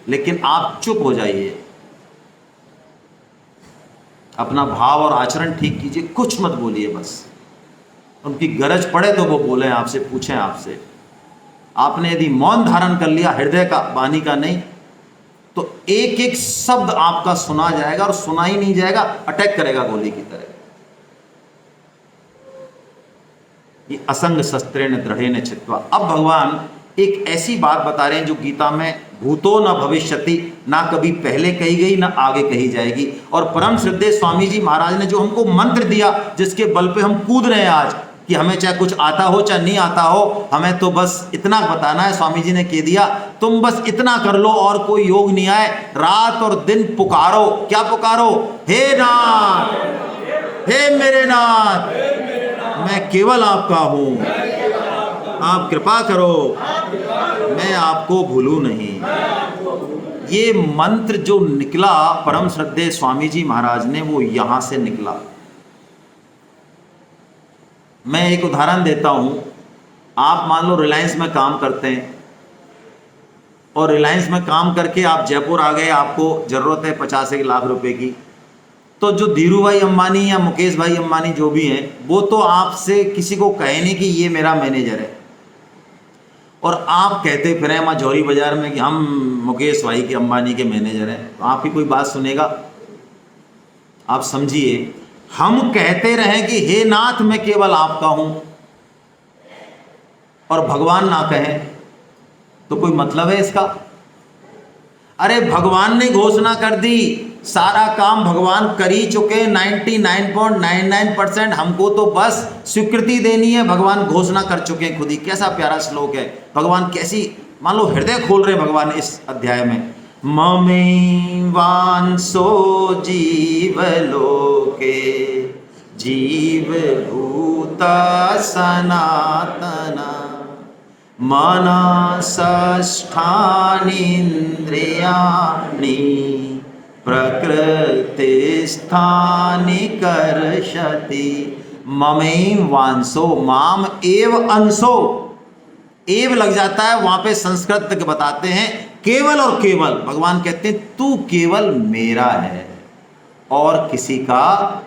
लेकिन आप चुप हो जाइए, अपना भाव और आचरण ठीक कीजिए, कुछ मत बोलिए, बस उनकी गरज पड़े तो वो बोलें आपसे, पूछें आपसे। आपने यदि मौन धारण कर लिया, हृदय का, वाणी का नहीं, तो एक एक शब्द आपका सुना जाएगा, और सुना ही नहीं जाएगा, अटैक करेगा गोली की तरह। ये असंग शस्त्रेण दृढ़ेन छित्त्वा। अब भगवान एक ऐसी बात बता रहे हैं जो गीता में भूतो न भविष्यति, ना कभी पहले कही गई ना आगे कही जाएगी। और परम श्रद्धेय स्वामी जी महाराज ने जो हमको मंत्र दिया, जिसके बल पे हम कूद रहे हैं आज, कि हमें चाहे कुछ आता हो चाहे नहीं आता हो, हमें तो बस इतना बताना है। स्वामी जी ने कह दिया, तुम बस इतना कर लो और कोई योग नहीं आए, रात और दिन पुकारो। क्या पुकारो? हे नाथ, हे मेरे नाथ, मैं केवल आपका हूं, आप कृपा करो, मैं आपको भूलूं नहीं। ये मंत्र जो निकला परम श्रद्धेय स्वामी जी महाराज ने, वो यहां से निकला। मैं एक उदाहरण देता हूं। आप मान लो रिलायंस में काम करते हैं, और रिलायंस में काम करके आप जयपुर आ गए, आपको ज़रूरत है 50 लाख रुपए की। तो जो धीरू भाई अंबानी या मुकेश भाई अंबानी जो भी हैं, वो तो आपसे किसी को कहे नहीं कि ये मेरा मैनेजर है, और आप कहते फिरें वहाँ जौहरी बाजार में कि हम मुकेश भाई के, अंबानी के मैनेजर हैं, तो आपकी कोई बात सुनेगा? आप समझिए, हम कहते रहें कि हे नाथ मैं केवल आपका हूं, और भगवान ना कहें, तो कोई मतलब है इसका? अरे भगवान ने घोषणा कर दी, सारा काम भगवान कर ही चुके, 99.99% हमको तो बस स्वीकृति देनी है। भगवान घोषणा कर चुके हैं खुद ही। कैसा प्यारा श्लोक है। भगवान कैसी, मान लो हृदय खोल रहे हैं भगवान इस अध्याय में। ममेवांसो जीवलोके जीवभूता सनातना मनसष्ठानीन्द्रियाणि प्रकृतिस्थानि कर्षति। ममेव वांसो, माम एव अंशो, एव लग जाता है वहां पे। संस्कृत के बताते हैं केवल और केवल, भगवान कहते हैं तू केवल मेरा है और किसी का।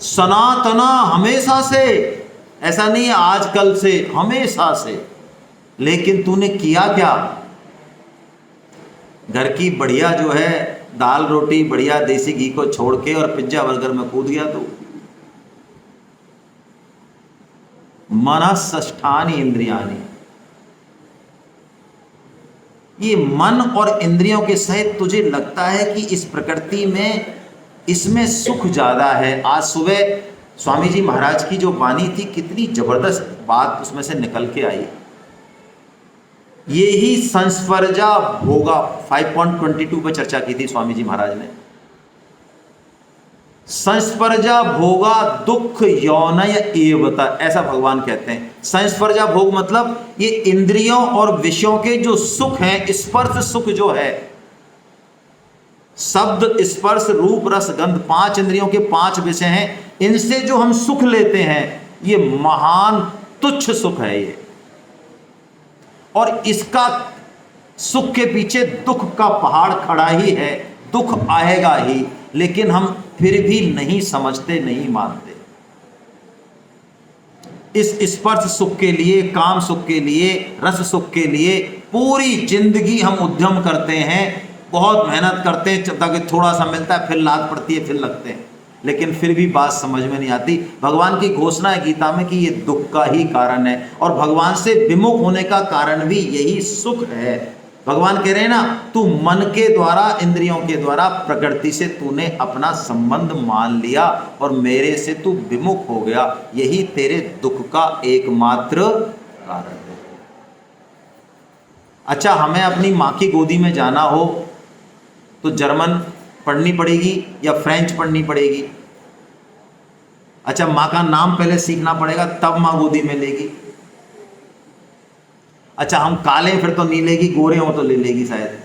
सनातना, हमेशा से, ऐसा नहीं है आज कल से, हमेशा से। लेकिन तूने किया क्या? घर की बढ़िया जो है दाल रोटी, बढ़िया देसी घी को छोड़ के और पिज्जा बर्गर में कूद गया तू। मनसष्ठानि इंद्रियाणि, ये मन और इंद्रियों के सहित तुझे लगता है कि इस प्रकृति में, इसमें सुख ज्यादा है। आज सुबह स्वामी जी महाराज की जो वाणी थी, कितनी जबरदस्त बात उसमें से निकल के आई। ये ही संस्पर्जा भोगा 5.22 पर चर्चा की थी स्वामी जी महाराज ने। संस्पर्जा भोगा दुख यौनय एवता, ऐसा भगवान कहते हैं। संस्पर्जा भोग मतलब ये इंद्रियों और विषयों के जो सुख हैं, स्पर्श सुख जो है, शब्द स्पर्श रूप रस गंध, 5 इंद्रियों के 5 विषय हैं। इनसे जो हम सुख लेते हैं, ये महान तुच्छ सुख है ये। और इसका सुख के पीछे दुख का पहाड़ खड़ा ही है, दुख आएगा ही, लेकिन हम फिर भी नहीं समझते, नहीं मानते। इस स्पर्श सुख के लिए, काम सुख के लिए, रस सुख के लिए पूरी जिंदगी हम उद्यम करते हैं, बहुत मेहनत करते हैं, ताकि थोड़ा सा मिलता है, फिर लात पड़ती है, फिर लगते हैं, लेकिन फिर भी बात समझ में नहीं आती। भगवान की घोषणा है गीता में कि ये दुख का ही कारण है, और भगवान से विमुख होने का कारण भी यही सुख है। भगवान कह रहे हैं ना, तू मन के द्वारा, इंद्रियों के द्वारा, प्रकृति से तूने अपना संबंध मान लिया और मेरे से तू विमुख हो गया, यही तेरे दुख का एकमात्र कारण है। अच्छा, हमें अपनी माँ की गोदी में जाना हो तो जर्मन पढ़नी पड़ेगी या फ्रेंच पढ़नी पड़ेगी? अच्छा, माँ का नाम पहले सीखना पड़ेगा, तब माँ गोदी में लेगी। अच्छा, हम काले फिर तो नहीं लेगी, गोरे हो तो ले लेगी शायद।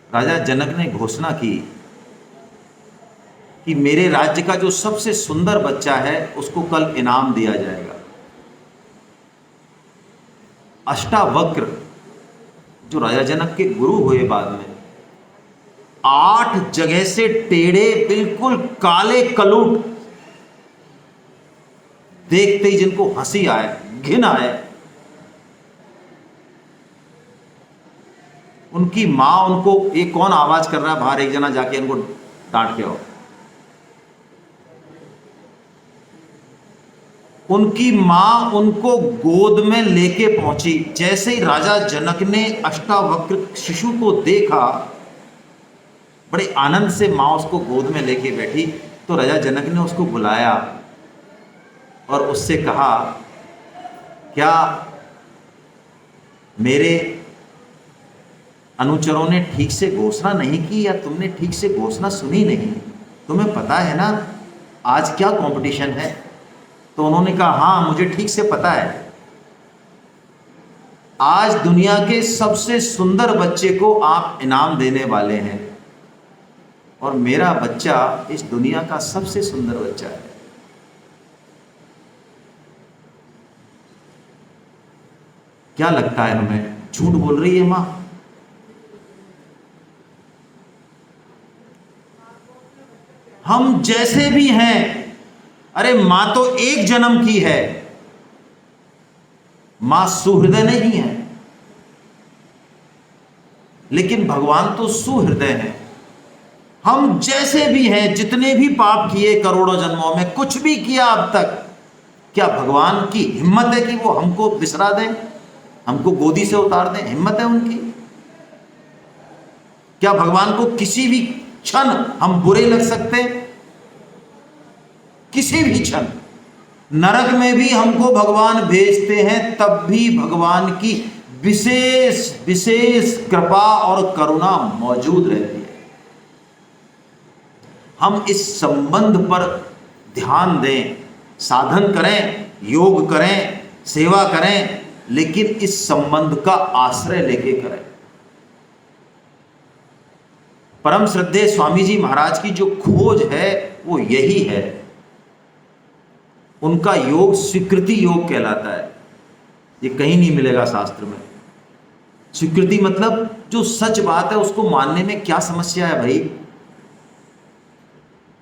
राजा जनक ने घोषणा की कि मेरे राज्य का जो सबसे सुंदर बच्चा है उसको कल इनाम दिया जाएगा। अष्टावक्र जो राजा जनक के गुरु हुए बाद में, 8 जगह से टेढ़े, बिल्कुल काले कलूट, देखते ही जिनको हंसी आए, घिन आए, उनकी मां उनको, ये कौन आवाज कर रहा है बाहर, एक जना जाके इनको डांट के आओ। उनकी मां उनको गोद में लेके पहुंची। जैसे ही राजा जनक ने अष्टावक्र शिशु को देखा, बड़े आनंद से मां उसको गोद में लेके बैठी, तो राजा जनक ने उसको बुलाया और उससे कहा, क्या मेरे अनुचरों ने ठीक से घोषणा नहीं की, या तुमने ठीक से घोषणा सुनी नहीं? तुम्हें पता है ना आज क्या कंपटीशन है? तो उन्होंने कहा, हाँ मुझे ठीक से पता है, आज दुनिया के सबसे सुंदर बच्चे को आप इनाम देने वाले हैं, और मेरा बच्चा इस दुनिया का सबसे सुंदर बच्चा है। क्या लगता है हमें, झूठ बोल रही है मां? हम जैसे भी हैं, अरे मां तो एक जन्म की है, मां सुहृदय नहीं है, लेकिन भगवान तो सुहृदय है। हम जैसे भी हैं, जितने भी पाप किए करोड़ों जन्मों में, कुछ भी किया अब तक, क्या भगवान की हिम्मत है कि वो हमको बिसरा दें? हमको गोदी से उतार दें, हिम्मत है उनकी? क्या भगवान को किसी भी क्षण हम बुरे लग सकते? किसी भी क्षण। नरक में भी हमको भगवान भेजते हैं, तब भी भगवान की विशेष विशेष कृपा और करुणा मौजूद रहती है। हम इस संबंध पर ध्यान दें, साधन करें, योग करें, सेवा करें, लेकिन इस संबंध का आश्रय लेके करें। परम श्रद्धेय स्वामी जी महाराज की जो खोज है वो यही है। उनका योग स्वीकृति योग कहलाता है। ये कहीं नहीं मिलेगा शास्त्र में। स्वीकृति मतलब जो सच बात है उसको मानने में क्या समस्या है भाई?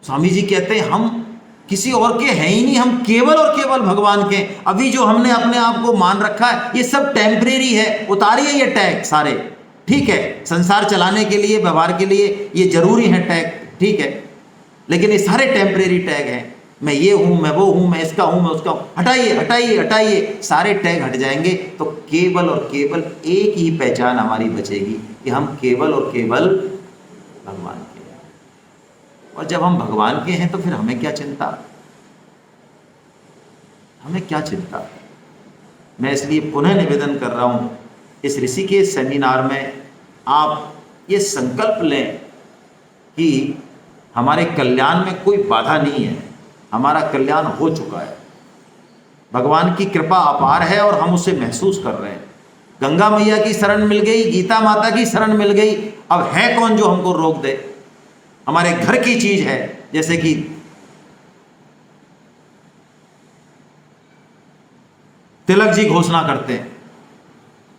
स्वामी जी कहते हैं हम किसी और के हैं ही नहीं, हम केवल और केवल भगवान के। अभी जो हमने अपने आप को मान रखा है ये सब टेम्परेरी है। उतारिए ये टैग सारे, ठीक है, संसार चलाने के लिए, व्यवहार के लिए ये जरूरी है टैग, ठीक है, लेकिन ये सारे टेम्परेरी टैग हैं। मैं ये हूं, मैं वो हूं, मैं इसका हूं, मैं उसका हूं। हटाइए हटाइए हटाइए, सारे टैग हट जाएंगे तो केवल और केवल एक ही पहचान हमारी बचेगी कि हम केवल और केवल भगवान के हैं। और जब हम भगवान के हैं तो फिर हमें क्या चिंता? हमें क्या चिंता? मैं इसलिए पुनः निवेदन कर रहा हूं, इस ऋषिकेश सेमिनार में आप ये संकल्प लें कि हमारे कल्याण में कोई बाधा नहीं है, हमारा कल्याण हो चुका है। भगवान की कृपा अपार है और हम उसे महसूस कर रहे हैं। गंगा मैया की शरण मिल गई, गीता माता की शरण मिल गई, अब है कौन जो हमको रोक दे? हमारे घर की चीज है, जैसे कि तिलक जी घोषणा करते हैं,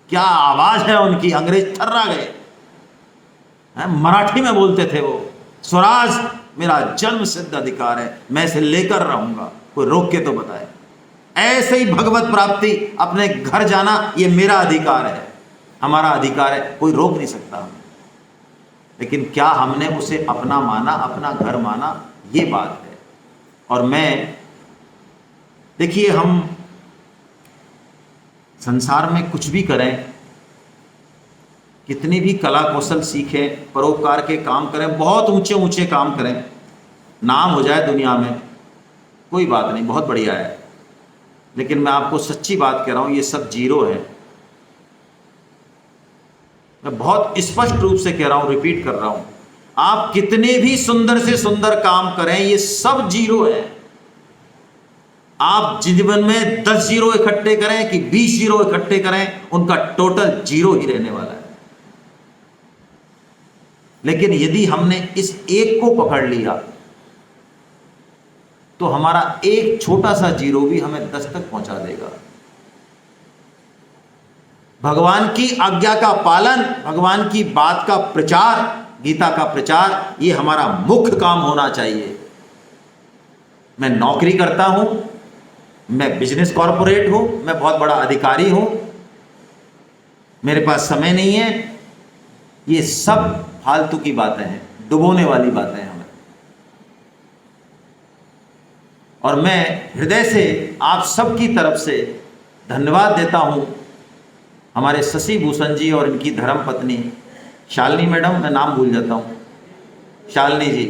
क्या आवाज है उनकी, अंग्रेज थर्रा गए। मराठी में बोलते थे वो, स्वराज मेरा जन्म सिद्ध अधिकार है, मैं इसे लेकर रहूंगा, कोई रोक के तो बताए। ऐसे ही भगवत प्राप्ति, अपने घर जाना, ये मेरा अधिकार है, हमारा अधिकार है, कोई रोक नहीं सकता हमें। लेकिन क्या हमने उसे अपना माना, अपना घर माना? ये बात है। और मैं, देखिए, हम संसार में कुछ भी करें, कितनी भी कला कौशल सीखें, परोपकार के काम करें, बहुत ऊंचे ऊंचे काम करें, नाम हो जाए दुनिया में, कोई बात नहीं, बहुत बढ़िया है। लेकिन मैं आपको सच्ची बात कह रहा हूं, ये सब जीरो है। मैं बहुत स्पष्ट रूप से कह रहा हूं, रिपीट कर रहा हूं, आप कितने भी सुंदर से सुंदर काम करें, ये सब जीरो है। आप जीवन में 10 जीरो इकट्ठे करें कि 20 जीरो इकट्ठे करें, उनका टोटल जीरो ही रहने वाला है। लेकिन यदि हमने इस एक को पकड़ लिया तो हमारा एक छोटा सा जीरो भी हमें 10 तक पहुंचा देगा। भगवान की आज्ञा का पालन, भगवान की बात का प्रचार, गीता का प्रचार, ये हमारा मुख्य काम होना चाहिए। मैं नौकरी करता हूं, मैं बिजनेस कॉर्पोरेट हूं, मैं बहुत बड़ा अधिकारी हूं, मेरे पास समय नहीं है, ये सब फालतू की बातें हैं, डुबोने वाली बातें हैं हमें। और मैं हृदय से आप सबकी तरफ से धन्यवाद देता हूं हमारे शशि भूषण जी और इनकी धर्म पत्नी शालिनी मैडम, मैं नाम भूल जाता हूं, शालिनी जी,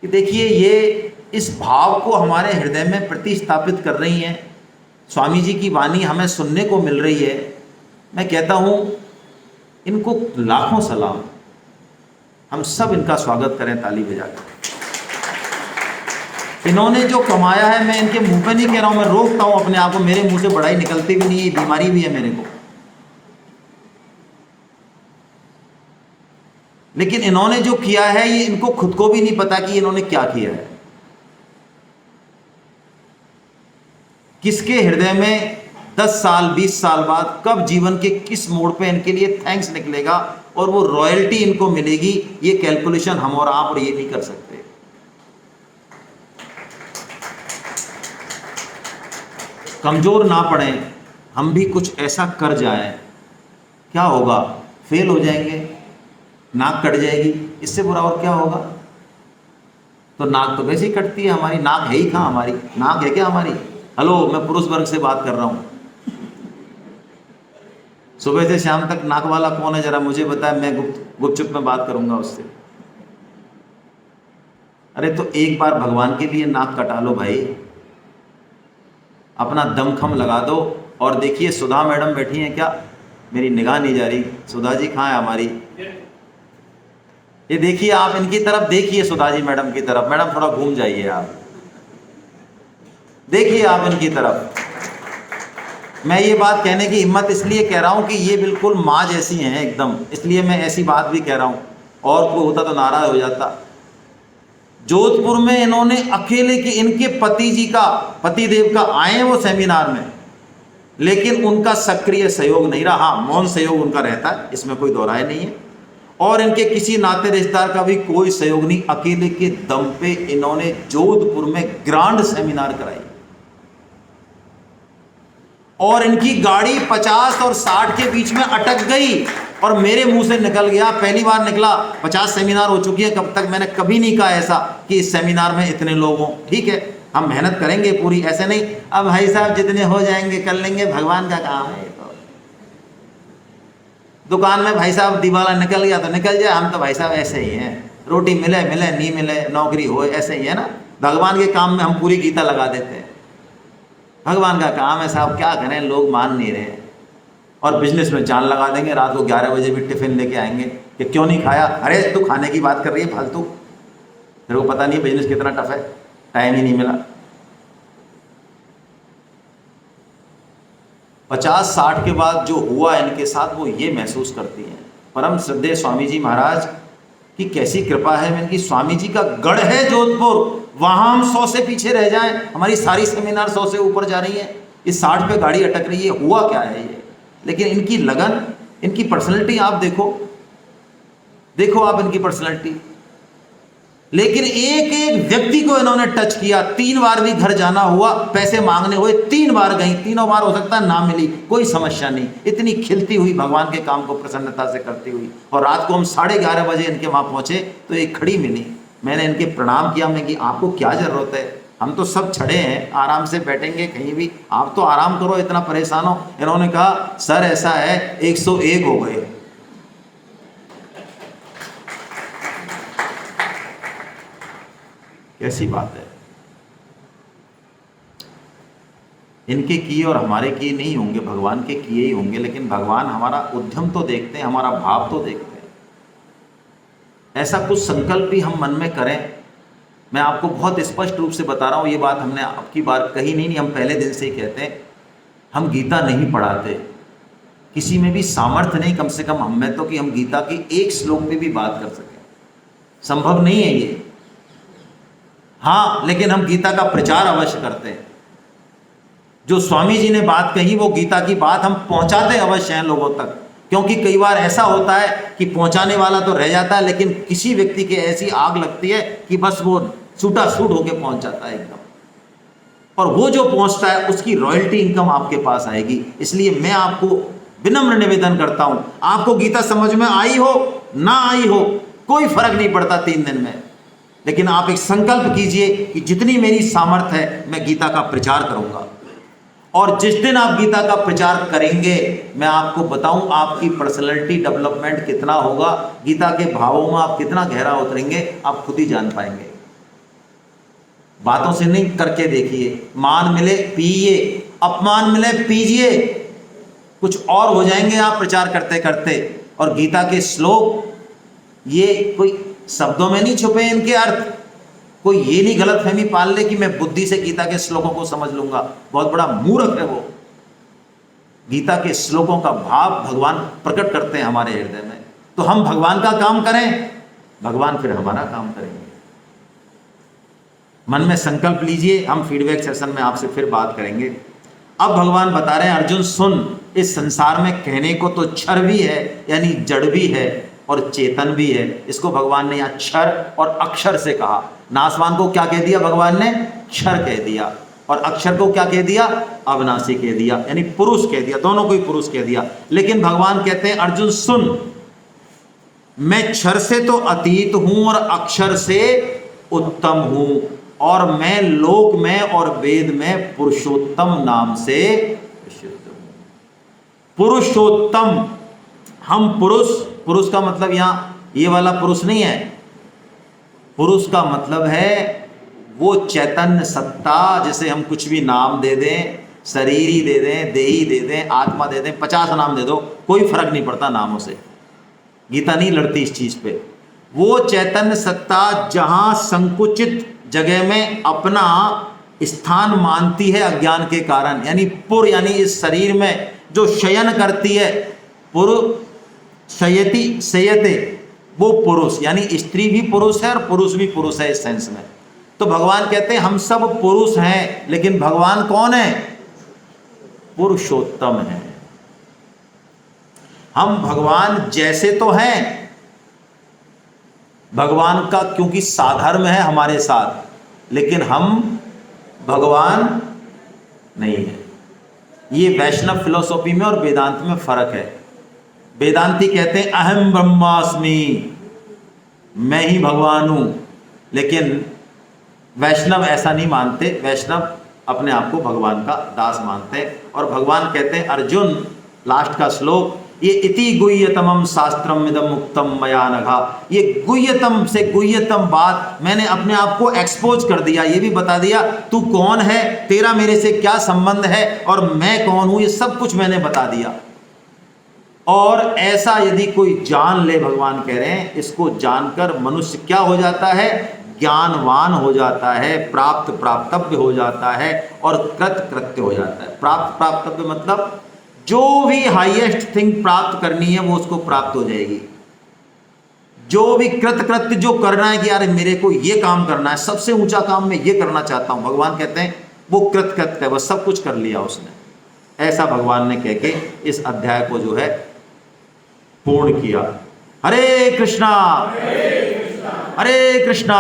कि देखिए ये इस भाव को हमारे हृदय में प्रतिस्थापित कर रही हैं। स्वामी जी की वाणी हमें सुनने को मिल रही है। मैं कहता हूं इनको लाखों सलाम। हम सब इनका स्वागत करें ताली बजाकर। इन्होंने जो कमाया है, मैं इनके मुंह पे नहीं कह रहा हूं, मैं रोकता हूं अपने आप को, मेरे मुंह से बड़ाई निकलती भी नहीं है, बीमारी भी है मेरे को। लेकिन इन्होंने जो किया है, ये इनको खुद को भी नहीं पता कि इन्होंने क्या किया है। किसके हृदय में 10 साल 20 साल बाद कब जीवन के किस मोड़ पे इनके लिए थैंक्स निकलेगा और वो रॉयल्टी इनको मिलेगी, ये कैलकुलेशन हम और आप और ये नहीं कर सकते। कमजोर ना पड़े, हम भी कुछ ऐसा कर जाएं, क्या होगा? फेल हो जाएंगे, नाक कट जाएगी, इससे बुरा और क्या होगा? तो नाक तो वैसे ही कटती है हमारी, नाक है ही कहाँ हमारी? नाक है क्या हमारी? हेलो, मैं पुरुष वर्ग से बात कर रहा हूं। सुबह से शाम तक नाक वाला कौन है जरा मुझे बताए, मैं गुपचुप में बात करूंगा उससे। अरे तो एक बार भगवान के लिए नाक कटा लो भाई, अपना दमखम लगा दो। और देखिए सुधा मैडम बैठी हैं क्या, मेरी निगाह नहीं जा रही, सुधा जी कहाँ है हमारी, ये देखिए आप इनकी तरफ देखिए, सुधा जी मैडम की तरफ। मैडम थोड़ा घूम जाइए आप, देखिए आप इनकी तरफ। मैं ये बात कहने की हिम्मत इसलिए कह रहा हूं कि ये बिल्कुल माँ जैसी हैं एकदम, इसलिए मैं ऐसी बात भी कह रहा हूं, और कोई होता तो नाराज हो जाता। जोधपुर में इन्होंने अकेले की, इनके पति जी का, पतिदेव का आए वो सेमिनार में, लेकिन उनका सक्रिय सहयोग नहीं रहा। मौन सहयोग उनका रहता है, इसमें कोई दो राय नहीं है, और इनके किसी नाते रिश्तेदार का भी कोई सहयोग नहीं। अकेले के दम पे इन्होंने जोधपुर में ग्रांड सेमिनार कराई, और इनकी गाड़ी 50 और 60 के बीच में अटक गई, और मेरे मुंह से निकल गया, पहली बार निकला। 50 सेमिनार हो चुकी है, कब तक मैंने कभी नहीं कहा ऐसा कि इस सेमिनार में इतने लोग हों। ठीक है, हम मेहनत करेंगे पूरी, ऐसे नहीं अब भाई साहब जितने हो जाएंगे कर लेंगे, भगवान का काम है। तो दुकान में भाई साहब दिवाला निकल गया तो निकल जाए, हम तो भाई साहब ऐसे ही हैं, रोटी मिले मिले नहीं मिले, नौकरी हो, ऐसे ही है ना। भगवान के काम में हम पूरी गीता लगा देते हैं, भगवान का काम है साहब, क्या करें, लोग मान नहीं रहे। और बिजनेस में जान लगा देंगे, रात को 11 बजे भी टिफिन लेके आएंगे कि क्यों नहीं खाया। अरे तू खाने की बात कर रही है फालतू, तेरे को पता नहीं बिजनेस कितना टफ है, टाइम ही नहीं मिला। 50-60 के बाद जो हुआ इनके साथ, वो ये महसूस करती हैं। परम श्रद्धेय स्वामी जी महाराज की कैसी कृपा है, इनकी स्वामी जी का गढ़ है जोधपुर, वहां हम 100 से पीछे रह जाएं, हमारी सारी सेमिनार 100 से ऊपर जा रही है, इस 60 पे गाड़ी अटक रही है, हुआ क्या है ये। लेकिन इनकी लगन, इनकी पर्सनैलिटी आप देखो, देखो आप इनकी पर्सनैलिटी। लेकिन एक एक व्यक्ति को इन्होंने टच किया। 3 बार भी घर जाना हुआ, पैसे मांगने हुए, 3 बार गई, तीनों बार हो सकता है ना मिली, कोई समस्या नहीं। इतनी खिलती हुई भगवान के काम को प्रसन्नता से करती हुई। और रात को हम 11:30 बजे इनके वहां पहुंचे तो एक खड़ी मिली, मैंने इनके प्रणाम किया, मैं कि आपको क्या जरूरत है, हम तो सब छड़े हैं, आराम से बैठेंगे कहीं भी, आप तो आराम करो, इतना परेशान हो। इन्होंने कहा सर ऐसा है 101 हो गए। कैसी बात है, इनके किए और हमारे किए नहीं होंगे, भगवान के किए ही होंगे। लेकिन भगवान हमारा उद्यम तो देखते हैं, हमारा भाव तो देखते हैं। ऐसा कुछ संकल्प भी हम मन में करें। मैं आपको बहुत स्पष्ट रूप से बता रहा हूँ, ये बात हमने आपकी बार कही नहीं, हम पहले दिन से ही कहते हैं, हम गीता नहीं पढ़ाते, किसी में भी सामर्थ्य नहीं, कम से कम हम में तो, कि हम गीता की एक श्लोक पे भी बात कर सकें, संभव नहीं है ये। हाँ, लेकिन हम गीता का प्रचार अवश्य करते हैं। जो स्वामी जी ने बात कही, वो गीता की बात हम पहुंचाते अवश्य हैं लोगों तक, क्योंकि कई बार ऐसा होता है कि पहुंचाने वाला तो रह जाता है, लेकिन किसी व्यक्ति के ऐसी आग लगती है कि बस वो सूटा सूट होकर पहुंच जाता है एकदम, और वो जो पहुंचता है उसकी रॉयल्टी इनकम आपके पास आएगी। इसलिए मैं आपको विनम्र निवेदन करता हूं, आपको गीता समझ में आई हो ना आई हो कोई फर्क नहीं पड़ता 3 दिन में, लेकिन आप एक संकल्प कीजिए कि जितनी मेरी सामर्थ्य है मैं गीता का प्रचार करूंगा। और जिस दिन आप गीता का प्रचार करेंगे, मैं आपको बताऊं आपकी पर्सनैलिटी डेवलपमेंट कितना होगा, गीता के भावों में आप कितना गहरा उतरेंगे, आप खुद ही जान पाएंगे। बातों से नहीं, करके देखिए। मान मिले पिए, अपमान मिले पीजिए, कुछ और हो जाएंगे आप प्रचार करते करते। और गीता के श्लोक ये कोई शब्दों में नहीं छुपे, इनके अर्थ। कोई ये नहीं गलतफहमी पाल ले कि मैं बुद्धि से गीता के श्लोकों को समझ लूंगा, बहुत बड़ा मूर्ख है वो। गीता के श्लोकों का भाव भगवान प्रकट करते हैं हमारे हृदय में, तो हम भगवान का काम करें, भगवान फिर हमारा काम करेंगे। मन में संकल्प लीजिए, हम फीडबैक सेशन में आपसे फिर बात करेंगे। अब भगवान बता रहे हैं, अर्जुन सुन, इस संसार में कहने को तो क्षर भी है, यानी जड़ भी है, और चेतन भी है। इसको भगवान ने यहाँ क्षर और अक्षर से कहा। नासवान को क्या कह दिया भगवान ने? क्षर कह दिया। और अक्षर को क्या कह दिया? अविनाशी कह दिया, यानी पुरुष कह दिया, दोनों को ही पुरुष कह दिया। लेकिन भगवान कहते हैं, अर्जुन सुन, मैं क्षर से तो अतीत हूं और अक्षर से उत्तम हूं, और मैं लोक में और वेद में पुरुषोत्तम नाम से प्रसिद्ध हूं। पुरुषोत्तम। हम पुरुष, पुरुष का मतलब यहाँ ये वाला पुरुष नहीं है। पुरुष का मतलब है वो चैतन्य सत्ता, जिसे हम कुछ भी नाम दे दें, शरीर ही दे दें, देही दे दें, आत्मा दे दें, 50 नाम दे दो, कोई फर्क नहीं पड़ता नामों से। गीता नहीं लड़ती इस चीज पे। वो चैतन्य सत्ता जहां संकुचित जगह में अपना स्थान मानती है अज्ञान के कारण, यानी पुर, यानी इस शरीर में जो शयन करती है, पुरु शयति शयते, वो पुरुष, यानी स्त्री भी पुरुष है और पुरुष भी पुरुष है इस सेंस में। तो भगवान कहते हैं हम सब पुरुष हैं, लेकिन भगवान कौन है? पुरुषोत्तम है। हम भगवान जैसे तो हैं, भगवान का क्योंकि साधर्म है हमारे साथ, लेकिन हम भगवान नहीं है। ये वैष्णव फिलोसॉफी में और वेदांत में फर्क है। वेदांती कहते हैं अहम ब्रह्मास्मि, मैं ही भगवान हूं, लेकिन वैष्णव ऐसा नहीं मानते। वैष्णव अपने आप को भगवान का दास मानते हैं। और भगवान कहते हैं अर्जुन, लास्ट का श्लोक, ये इति गुह्यतमम शास्त्रम इदम मुक्तम मया नघा, ये गुह्यतम से गुह्यतम बात मैंने अपने आप को एक्सपोज कर दिया, ये भी बता दिया तू कौन है, तेरा मेरे से क्या संबंध है और मैं कौन हूं, ये सब कुछ मैंने बता दिया। और ऐसा यदि कोई जान ले, भगवान कह रहे हैं, इसको जानकर मनुष्य क्या हो जाता है? ज्ञानवान हो जाता है, प्राप्त प्राप्तव्य हो जाता है और कृत कृत्य हो जाता है। प्राप्त प्राप्तव्य मतलब जो भी हाईएस्ट थिंग प्राप्त करनी है वो उसको प्राप्त हो जाएगी। जो भी कृत कृत्य जो करना है कि यार मेरे को ये काम करना है, सबसे ऊंचा काम मैं ये करना चाहता हूं, भगवान कहते हैं वो कृत कृत्य है, बस सब कुछ कर लिया उसने। ऐसा भगवान ने कह के इस अध्याय को जो है पूर्ण किया। हरे कृष्णा हरे कृष्णा।